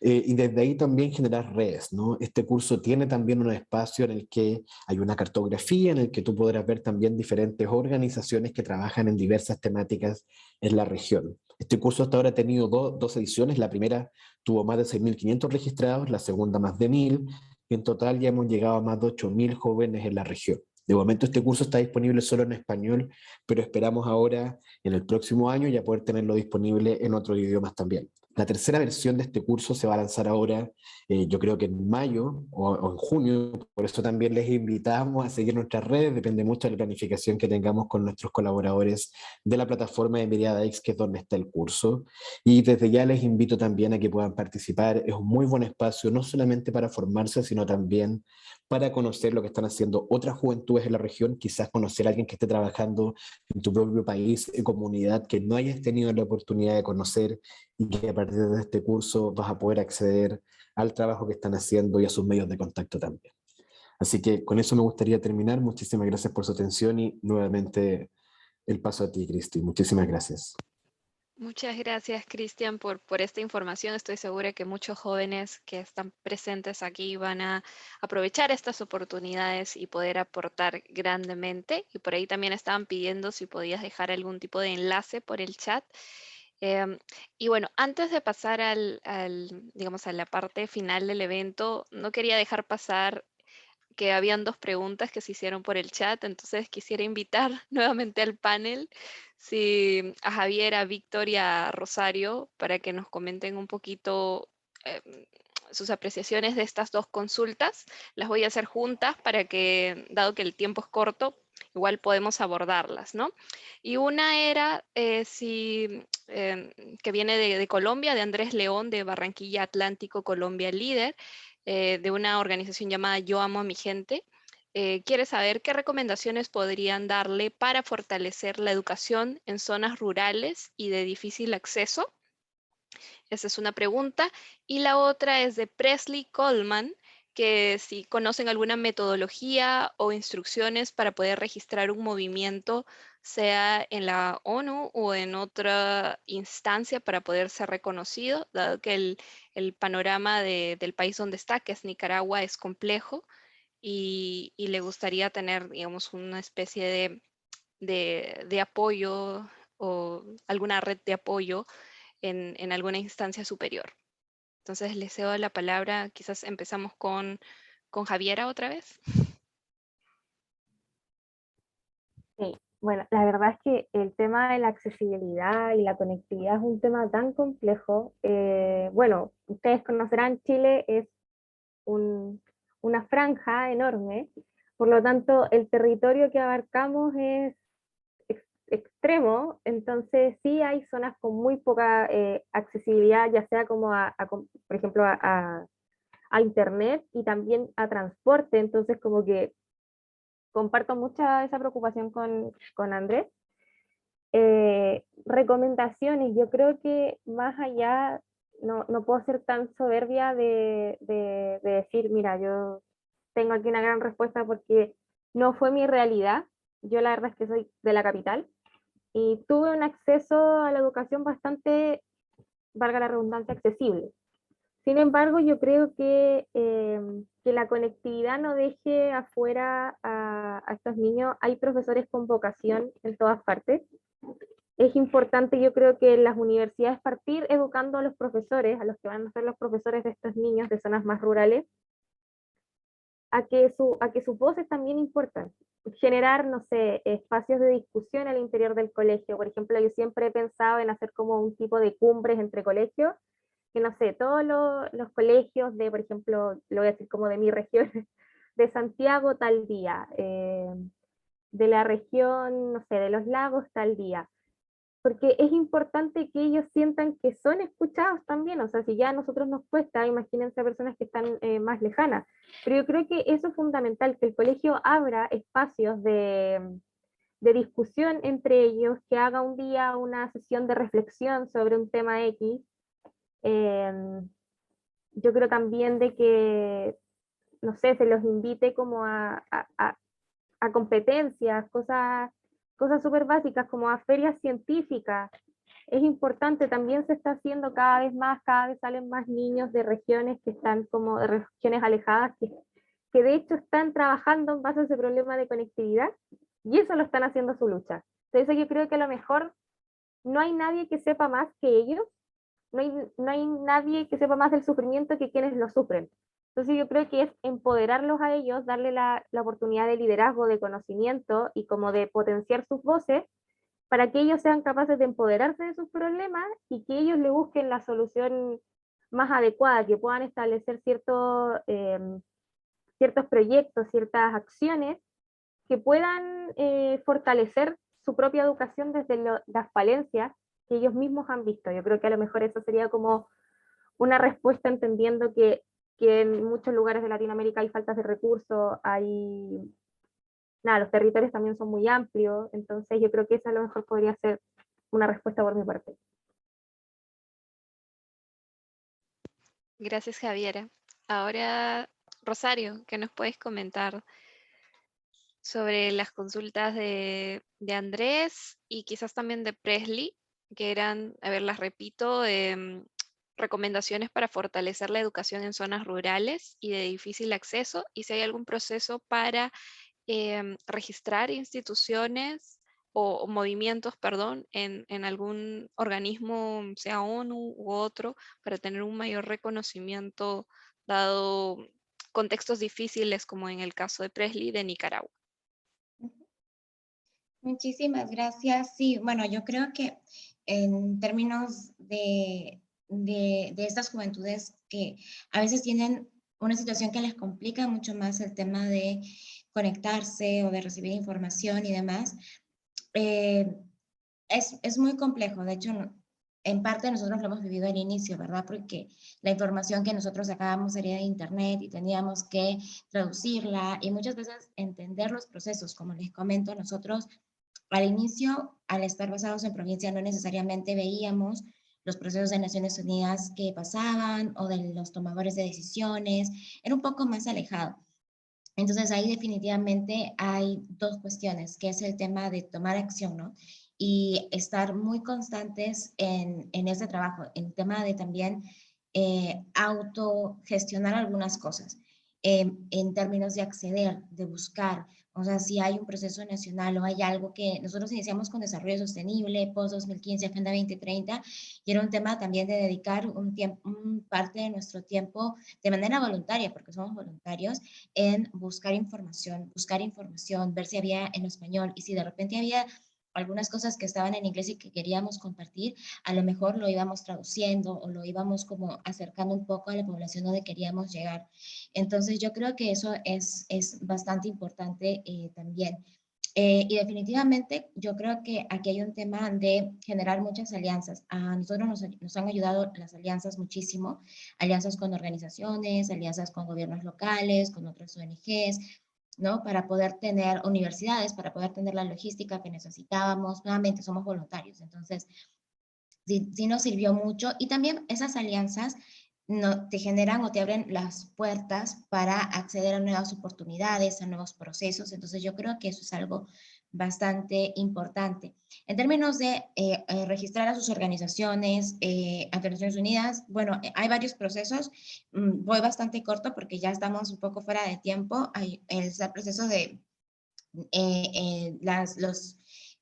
y desde ahí también generar redes, ¿no? Este curso tiene también un espacio en el que hay una cartografía, en el que tú podrás ver también diferentes organizaciones que trabajan en diversas temáticas en la región. Este curso hasta ahora ha tenido dos ediciones. La primera tuvo más de 6.500 registrados, la segunda más de 1.000, y en total ya hemos llegado a más de 8.000 jóvenes en la región. De momento este curso está disponible solo en español, pero esperamos ahora en el próximo año ya poder tenerlo disponible en otros idiomas también. La tercera versión de este curso se va a lanzar ahora, yo creo que en mayo o en junio, por eso también les invitamos a seguir nuestras redes, depende mucho de la planificación que tengamos con nuestros colaboradores de la plataforma de Miriada X, que es donde está el curso. Y desde ya les invito también a que puedan participar, es un muy buen espacio, no solamente para formarse, sino también para conocer lo que están haciendo otras juventudes en la región, quizás conocer a alguien que esté trabajando en tu propio país, en comunidad, que no hayas tenido la oportunidad de conocer, y que a partir de este curso vas a poder acceder al trabajo que están haciendo y a sus medios de contacto también. Así que con eso me gustaría terminar. Muchísimas gracias por su atención y nuevamente el paso a ti, Cristi. Muchísimas gracias. Muchas gracias, Cristian, por esta información. Estoy segura que muchos jóvenes que están presentes aquí van a aprovechar estas oportunidades y poder aportar grandemente. Y por ahí también estaban pidiendo si podías dejar algún tipo de enlace por el chat. Y bueno, antes de pasar digamos, a la parte final del evento, no quería dejar pasar que habían dos preguntas que se hicieron por el chat, entonces quisiera invitar nuevamente al panel, si a Javier, a Víctor y a Rosario, para que nos comenten un poquito em, sus apreciaciones de estas dos consultas. Las voy a hacer juntas para que, dado que el tiempo es corto, igual podemos abordarlas, ¿no? Y una era que viene de Colombia, de Andrés León, de Barranquilla Atlántico, Colombia Líder, de una organización llamada Yo Amo a mi Gente. Quiere saber qué recomendaciones podrían darle para fortalecer la educación en zonas rurales y de difícil acceso. Esa es una pregunta. Y la otra es de Presley Coleman, que si conocen alguna metodología o instrucciones para poder registrar un movimiento, sea en la ONU o en otra instancia para poder ser reconocido, dado que el panorama del país donde está, que es Nicaragua, es complejo y le gustaría tener, digamos, una especie de apoyo o alguna red de apoyo en alguna instancia superior. Entonces les cedo la palabra, quizás empezamos con Javiera otra vez. Sí, bueno, la verdad es que el tema de la accesibilidad y la conectividad es un tema tan complejo. Bueno, ustedes conocerán, Chile es una franja enorme, por lo tanto el territorio que abarcamos es extremo, entonces sí hay zonas con muy poca accesibilidad, ya sea como por ejemplo, a internet y también a transporte, entonces como que comparto mucha esa preocupación con Andrés. Recomendaciones, yo creo que más allá, no puedo ser tan soberbia de decir, mira, yo tengo aquí una gran respuesta porque no fue mi realidad. Yo la verdad es que soy de la capital y tuve un acceso a la educación bastante, valga la redundancia, accesible. Sin embargo, yo creo que la conectividad no deje afuera a estos niños. Hay profesores con vocación en todas partes. Es importante, yo creo que en las universidades partir educando a los profesores, a los que van a ser los profesores de estos niños de zonas más rurales, a que sus voces también importan. Generar, no sé, espacios de discusión al interior del colegio. Por ejemplo, yo siempre he pensado en hacer como un tipo de cumbres entre colegios, que no sé, todos los colegios de, por ejemplo, lo voy a decir como de mi región, de Santiago tal día, de la región, no sé, de los lagos tal día, porque es importante que ellos sientan que son escuchados también, o sea, si ya a nosotros nos cuesta, imagínense a personas que están más lejanas, pero yo creo que eso es fundamental, que el colegio abra espacios de discusión entre ellos, que haga un día una sesión de reflexión sobre un tema X. Yo creo también de que, no sé, se los invite como a competencias, cosas súper básicas como a ferias científicas. Es importante, también se está haciendo cada vez más, cada vez salen más niños de regiones que están como de regiones alejadas, que de hecho están trabajando en base a ese problema de conectividad y eso lo están haciendo su lucha. Entonces yo creo que a lo mejor no hay nadie que sepa más que ellos, no hay nadie que sepa más del sufrimiento que quienes lo sufren. Entonces yo creo que es empoderarlos a ellos, darle la oportunidad de liderazgo, de conocimiento y como de potenciar sus voces para que ellos sean capaces de empoderarse de sus problemas y que ellos le busquen la solución más adecuada, que puedan establecer ciertos proyectos, ciertas acciones que puedan fortalecer su propia educación desde las falencias que ellos mismos han visto. Yo creo que a lo mejor eso sería como una respuesta, entendiendo que en muchos lugares de Latinoamérica hay faltas de recursos, los territorios también son muy amplios, entonces yo creo que esa a lo mejor podría ser una respuesta por mi parte. Gracias, Javiera. Ahora, Rosario, ¿qué nos puedes comentar sobre las consultas de Andrés y quizás también de Presley, que eran, a ver, las repito, recomendaciones para fortalecer la educación en zonas rurales y de difícil acceso, y si hay algún proceso para registrar instituciones o movimientos, perdón, en algún organismo, sea ONU u otro, para tener un mayor reconocimiento dado contextos difíciles, como en el caso de Presley de Nicaragua. Muchísimas gracias. Sí, bueno, yo creo que en términos de estas juventudes que a veces tienen una situación que les complica mucho más el tema de conectarse o de recibir información y demás, eh, es muy complejo. De hecho, en parte nosotros lo hemos vivido al inicio, ¿verdad? Porque la información que nosotros sacábamos sería de internet y teníamos que traducirla y muchas veces entender los procesos. Como les comento, nosotros al inicio, al estar basados en provincia, no necesariamente veíamos los procesos de Naciones Unidas que pasaban o de los tomadores de decisiones, era un poco más alejado. Entonces ahí definitivamente hay dos cuestiones, que es el tema de tomar acción, ¿no? Y estar muy constantes en ese trabajo, en el tema de también autogestionar algunas cosas, en términos de acceder, de buscar, o sea, si hay un proceso nacional o hay algo que nosotros iniciamos con desarrollo sostenible, post-2015, Agenda 2030, y era un tema también de dedicar un tiempo, parte de nuestro tiempo de manera voluntaria, porque somos voluntarios, en buscar información, ver si había en español y si de repente había algunas cosas que estaban en inglés y que queríamos compartir, a lo mejor lo íbamos traduciendo o lo íbamos como acercando un poco a la población donde queríamos llegar. Entonces yo creo que eso es bastante importante también. Y definitivamente yo creo que aquí hay un tema de generar muchas alianzas. A nosotros nos han ayudado las alianzas muchísimo, alianzas con organizaciones, alianzas con gobiernos locales, con otras ONGs, ¿no? Para poder tener universidades, para poder tener la logística que necesitábamos. Nuevamente somos voluntarios, entonces sí nos sirvió mucho. Y también esas alianzas no, te generan o te abren las puertas para acceder a nuevas oportunidades, a nuevos procesos. Entonces yo creo que eso es algo bastante importante. En términos de registrar a sus organizaciones ante Naciones Unidas, bueno, hay varios procesos. Voy bastante corto porque ya estamos un poco fuera de tiempo. Hay el proceso de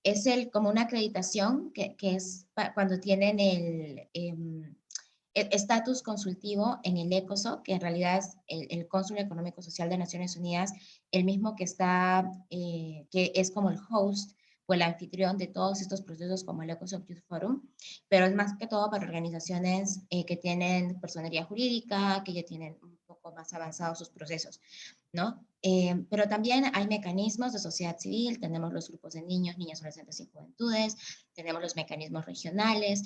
es como una acreditación que es cuando tienen el estatus consultivo en el ECOSOC, que en realidad es el Cónsul Económico Social de Naciones Unidas, el mismo que está, que es como el host o el anfitrión de todos estos procesos como el ECOSOC Youth Forum, pero es más que todo para organizaciones que tienen personería jurídica, que ya tienen un poco más avanzados sus procesos, ¿no? Pero también hay mecanismos de sociedad civil, tenemos los grupos de niños, niñas, adolescentes y juventudes, tenemos los mecanismos regionales,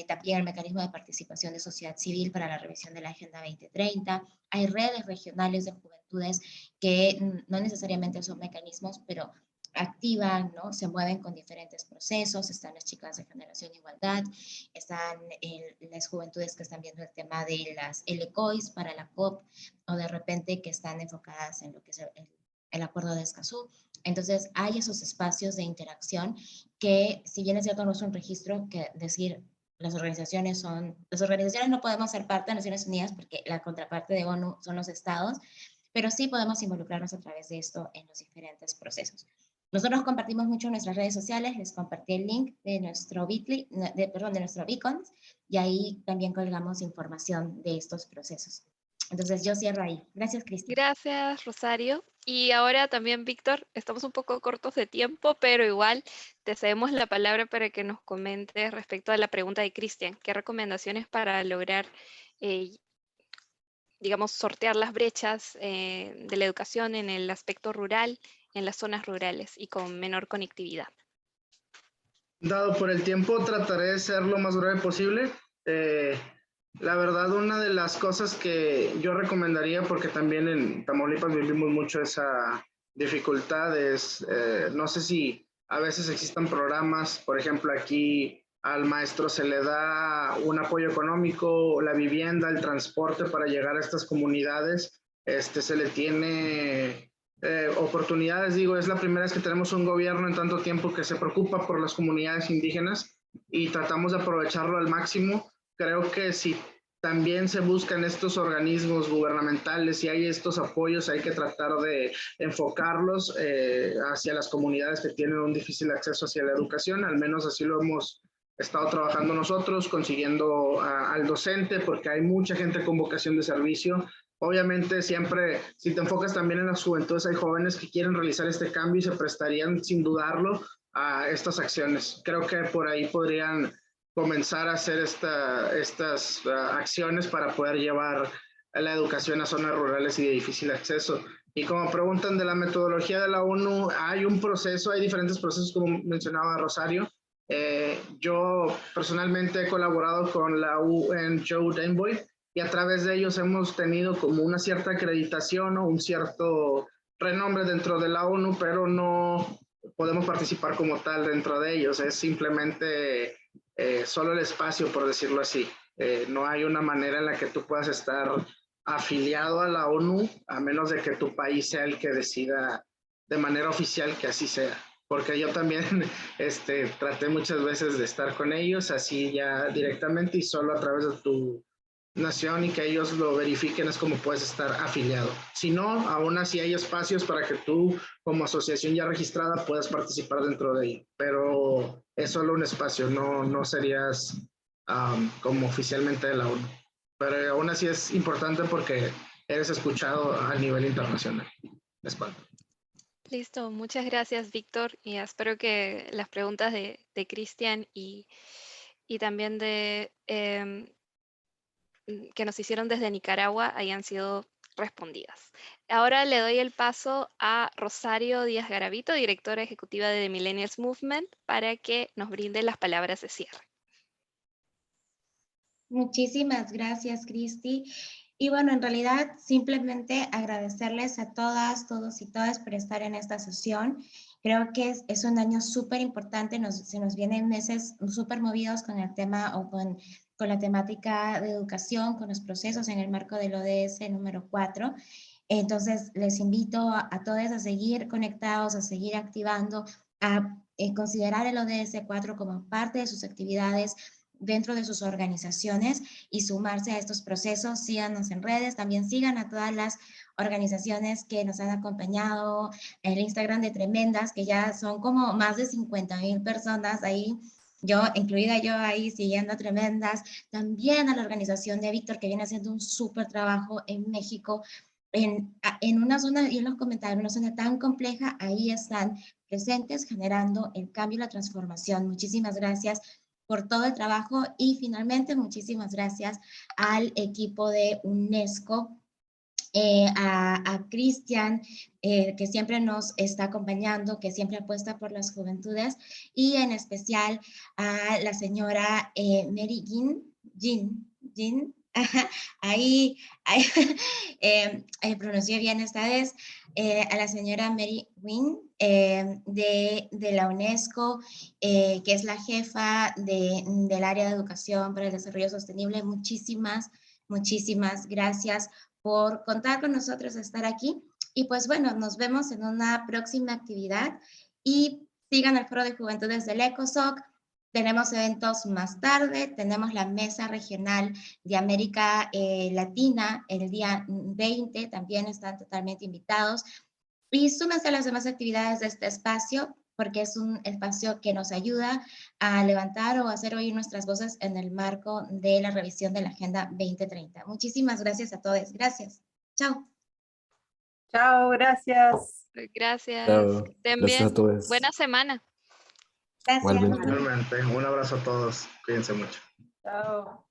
también el mecanismo de participación de sociedad civil para la revisión de la Agenda 2030. Hay redes regionales de juventudes que no necesariamente son mecanismos, pero activan, ¿no? Se mueven con diferentes procesos. Están las chicas de Generación Igualdad, están las juventudes que están viendo el tema de las LECOIS para la COP, o de repente que están enfocadas en lo que es el acuerdo de Escazú. Entonces hay esos espacios de interacción que, si bien es cierto, no es un registro que decir las organizaciones no podemos ser parte de Naciones Unidas porque la contraparte de ONU son los estados, pero sí podemos involucrarnos a través de esto en los diferentes procesos. Nosotros compartimos mucho en nuestras redes sociales, les compartí el link de nuestro Bitly, de nuestro Beacons, y ahí también colgamos información de estos procesos. Entonces yo cierro ahí. Gracias, Cristi. Gracias, Rosario. Y ahora también, Víctor, estamos un poco cortos de tiempo, pero igual te cedemos la palabra para que nos comentes respecto a la pregunta de Cristian. ¿Qué recomendaciones para lograr, digamos, sortear las brechas de la educación en el aspecto rural, en las zonas rurales y con menor conectividad? Dado por el tiempo, trataré de ser lo más breve posible. La verdad, una de las cosas que yo recomendaría, porque también en Tamaulipas vivimos mucho esa dificultad, es, no sé si a veces existan programas, por ejemplo, aquí al maestro se le da un apoyo económico, la vivienda, el transporte para llegar a estas comunidades, se le tiene oportunidades, digo, es la primera vez que tenemos un gobierno en tanto tiempo que se preocupa por las comunidades indígenas y tratamos de aprovecharlo al máximo. Creo que si también se buscan estos organismos gubernamentales y hay estos apoyos, hay que tratar de enfocarlos hacia las comunidades que tienen un difícil acceso hacia la educación, al menos así lo hemos estado trabajando nosotros, consiguiendo al docente, porque hay mucha gente con vocación de servicio. Obviamente siempre, si te enfocas también en las juventudes, hay jóvenes que quieren realizar este cambio y se prestarían sin dudarlo a estas acciones. Creo que por ahí podrían comenzar a hacer estas acciones para poder llevar la educación a zonas rurales y de difícil acceso. Y como preguntan de la metodología de la ONU, hay un proceso, hay diferentes procesos, como mencionaba Rosario. Yo personalmente he colaborado con la UN Youth Envoy y a través de ellos hemos tenido como una cierta acreditación o un cierto renombre dentro de la ONU, pero no podemos participar como tal dentro de ellos. Es simplemente solo el espacio, por decirlo así. No hay una manera en la que tú puedas estar afiliado a la ONU, a menos de que tu país sea el que decida de manera oficial que así sea. Porque yo también traté muchas veces de estar con ellos así ya directamente y solo a través de tu nación y que ellos lo verifiquen es como puedes estar afiliado. Si no, aún así hay espacios para que tú como asociación ya registrada puedas participar dentro de ello, pero es solo un espacio, no serías como oficialmente de la ONU. Pero aún así es importante porque eres escuchado a nivel internacional. Es cuanto. Listo, muchas gracias, Víctor, y espero que las preguntas de Cristian y también que nos hicieron desde Nicaragua hayan sido respondidas. Ahora le doy el paso a Rosario Díaz Garavito, directora ejecutiva de The Millennials Movement, para que nos brinde las palabras de cierre. Muchísimas gracias, Cristi. Y bueno, en realidad simplemente agradecerles a todas, todos y todas por estar en esta sesión. Creo que es un año súper importante, se nos vienen meses súper movidos con el tema o con la temática de educación, con los procesos en el marco del ODS número 4. Entonces, les invito a todos a seguir conectados, a seguir activando, a considerar el ODS 4 como parte de sus actividades dentro de sus organizaciones y sumarse a estos procesos. Síganos en redes, también sigan a todas las organizaciones que nos han acompañado, el Instagram de Tremendas, que ya son como más de 50,000 personas ahí, incluida yo ahí siguiendo a Tremendas, también a la organización de Víctor, que viene haciendo un súper trabajo en México, en una zona, y en los comentarios, una zona tan compleja, ahí están presentes generando el cambio y la transformación. Muchísimas gracias por todo el trabajo y finalmente muchísimas gracias al equipo de UNESCO, a Cristian, que siempre nos está acompañando, que siempre apuesta por las juventudes, y en especial a la señora Mary Jean, ahí pronuncié bien esta vez, a la señora Mary Wynn de la UNESCO, que es la jefa del área de educación para el desarrollo sostenible. Muchísimas gracias por contar con nosotros, estar aquí. Y pues bueno, nos vemos en una próxima actividad y sigan el Foro de Juventudes del ECOSOC. Tenemos eventos más tarde, tenemos la Mesa Regional de América Latina el día 20, también están totalmente invitados. Y súmense a las demás actividades de este espacio, porque es un espacio que nos ayuda a levantar o hacer oír nuestras voces en el marco de la revisión de la Agenda 2030. Muchísimas gracias a todos. Gracias. Chao. Chao, gracias. Gracias. Chao. Que estén Gracias a bien. todos. Buena semana. Gracias. Igualmente. Igualmente, un abrazo a todos. Cuídense mucho. Chao.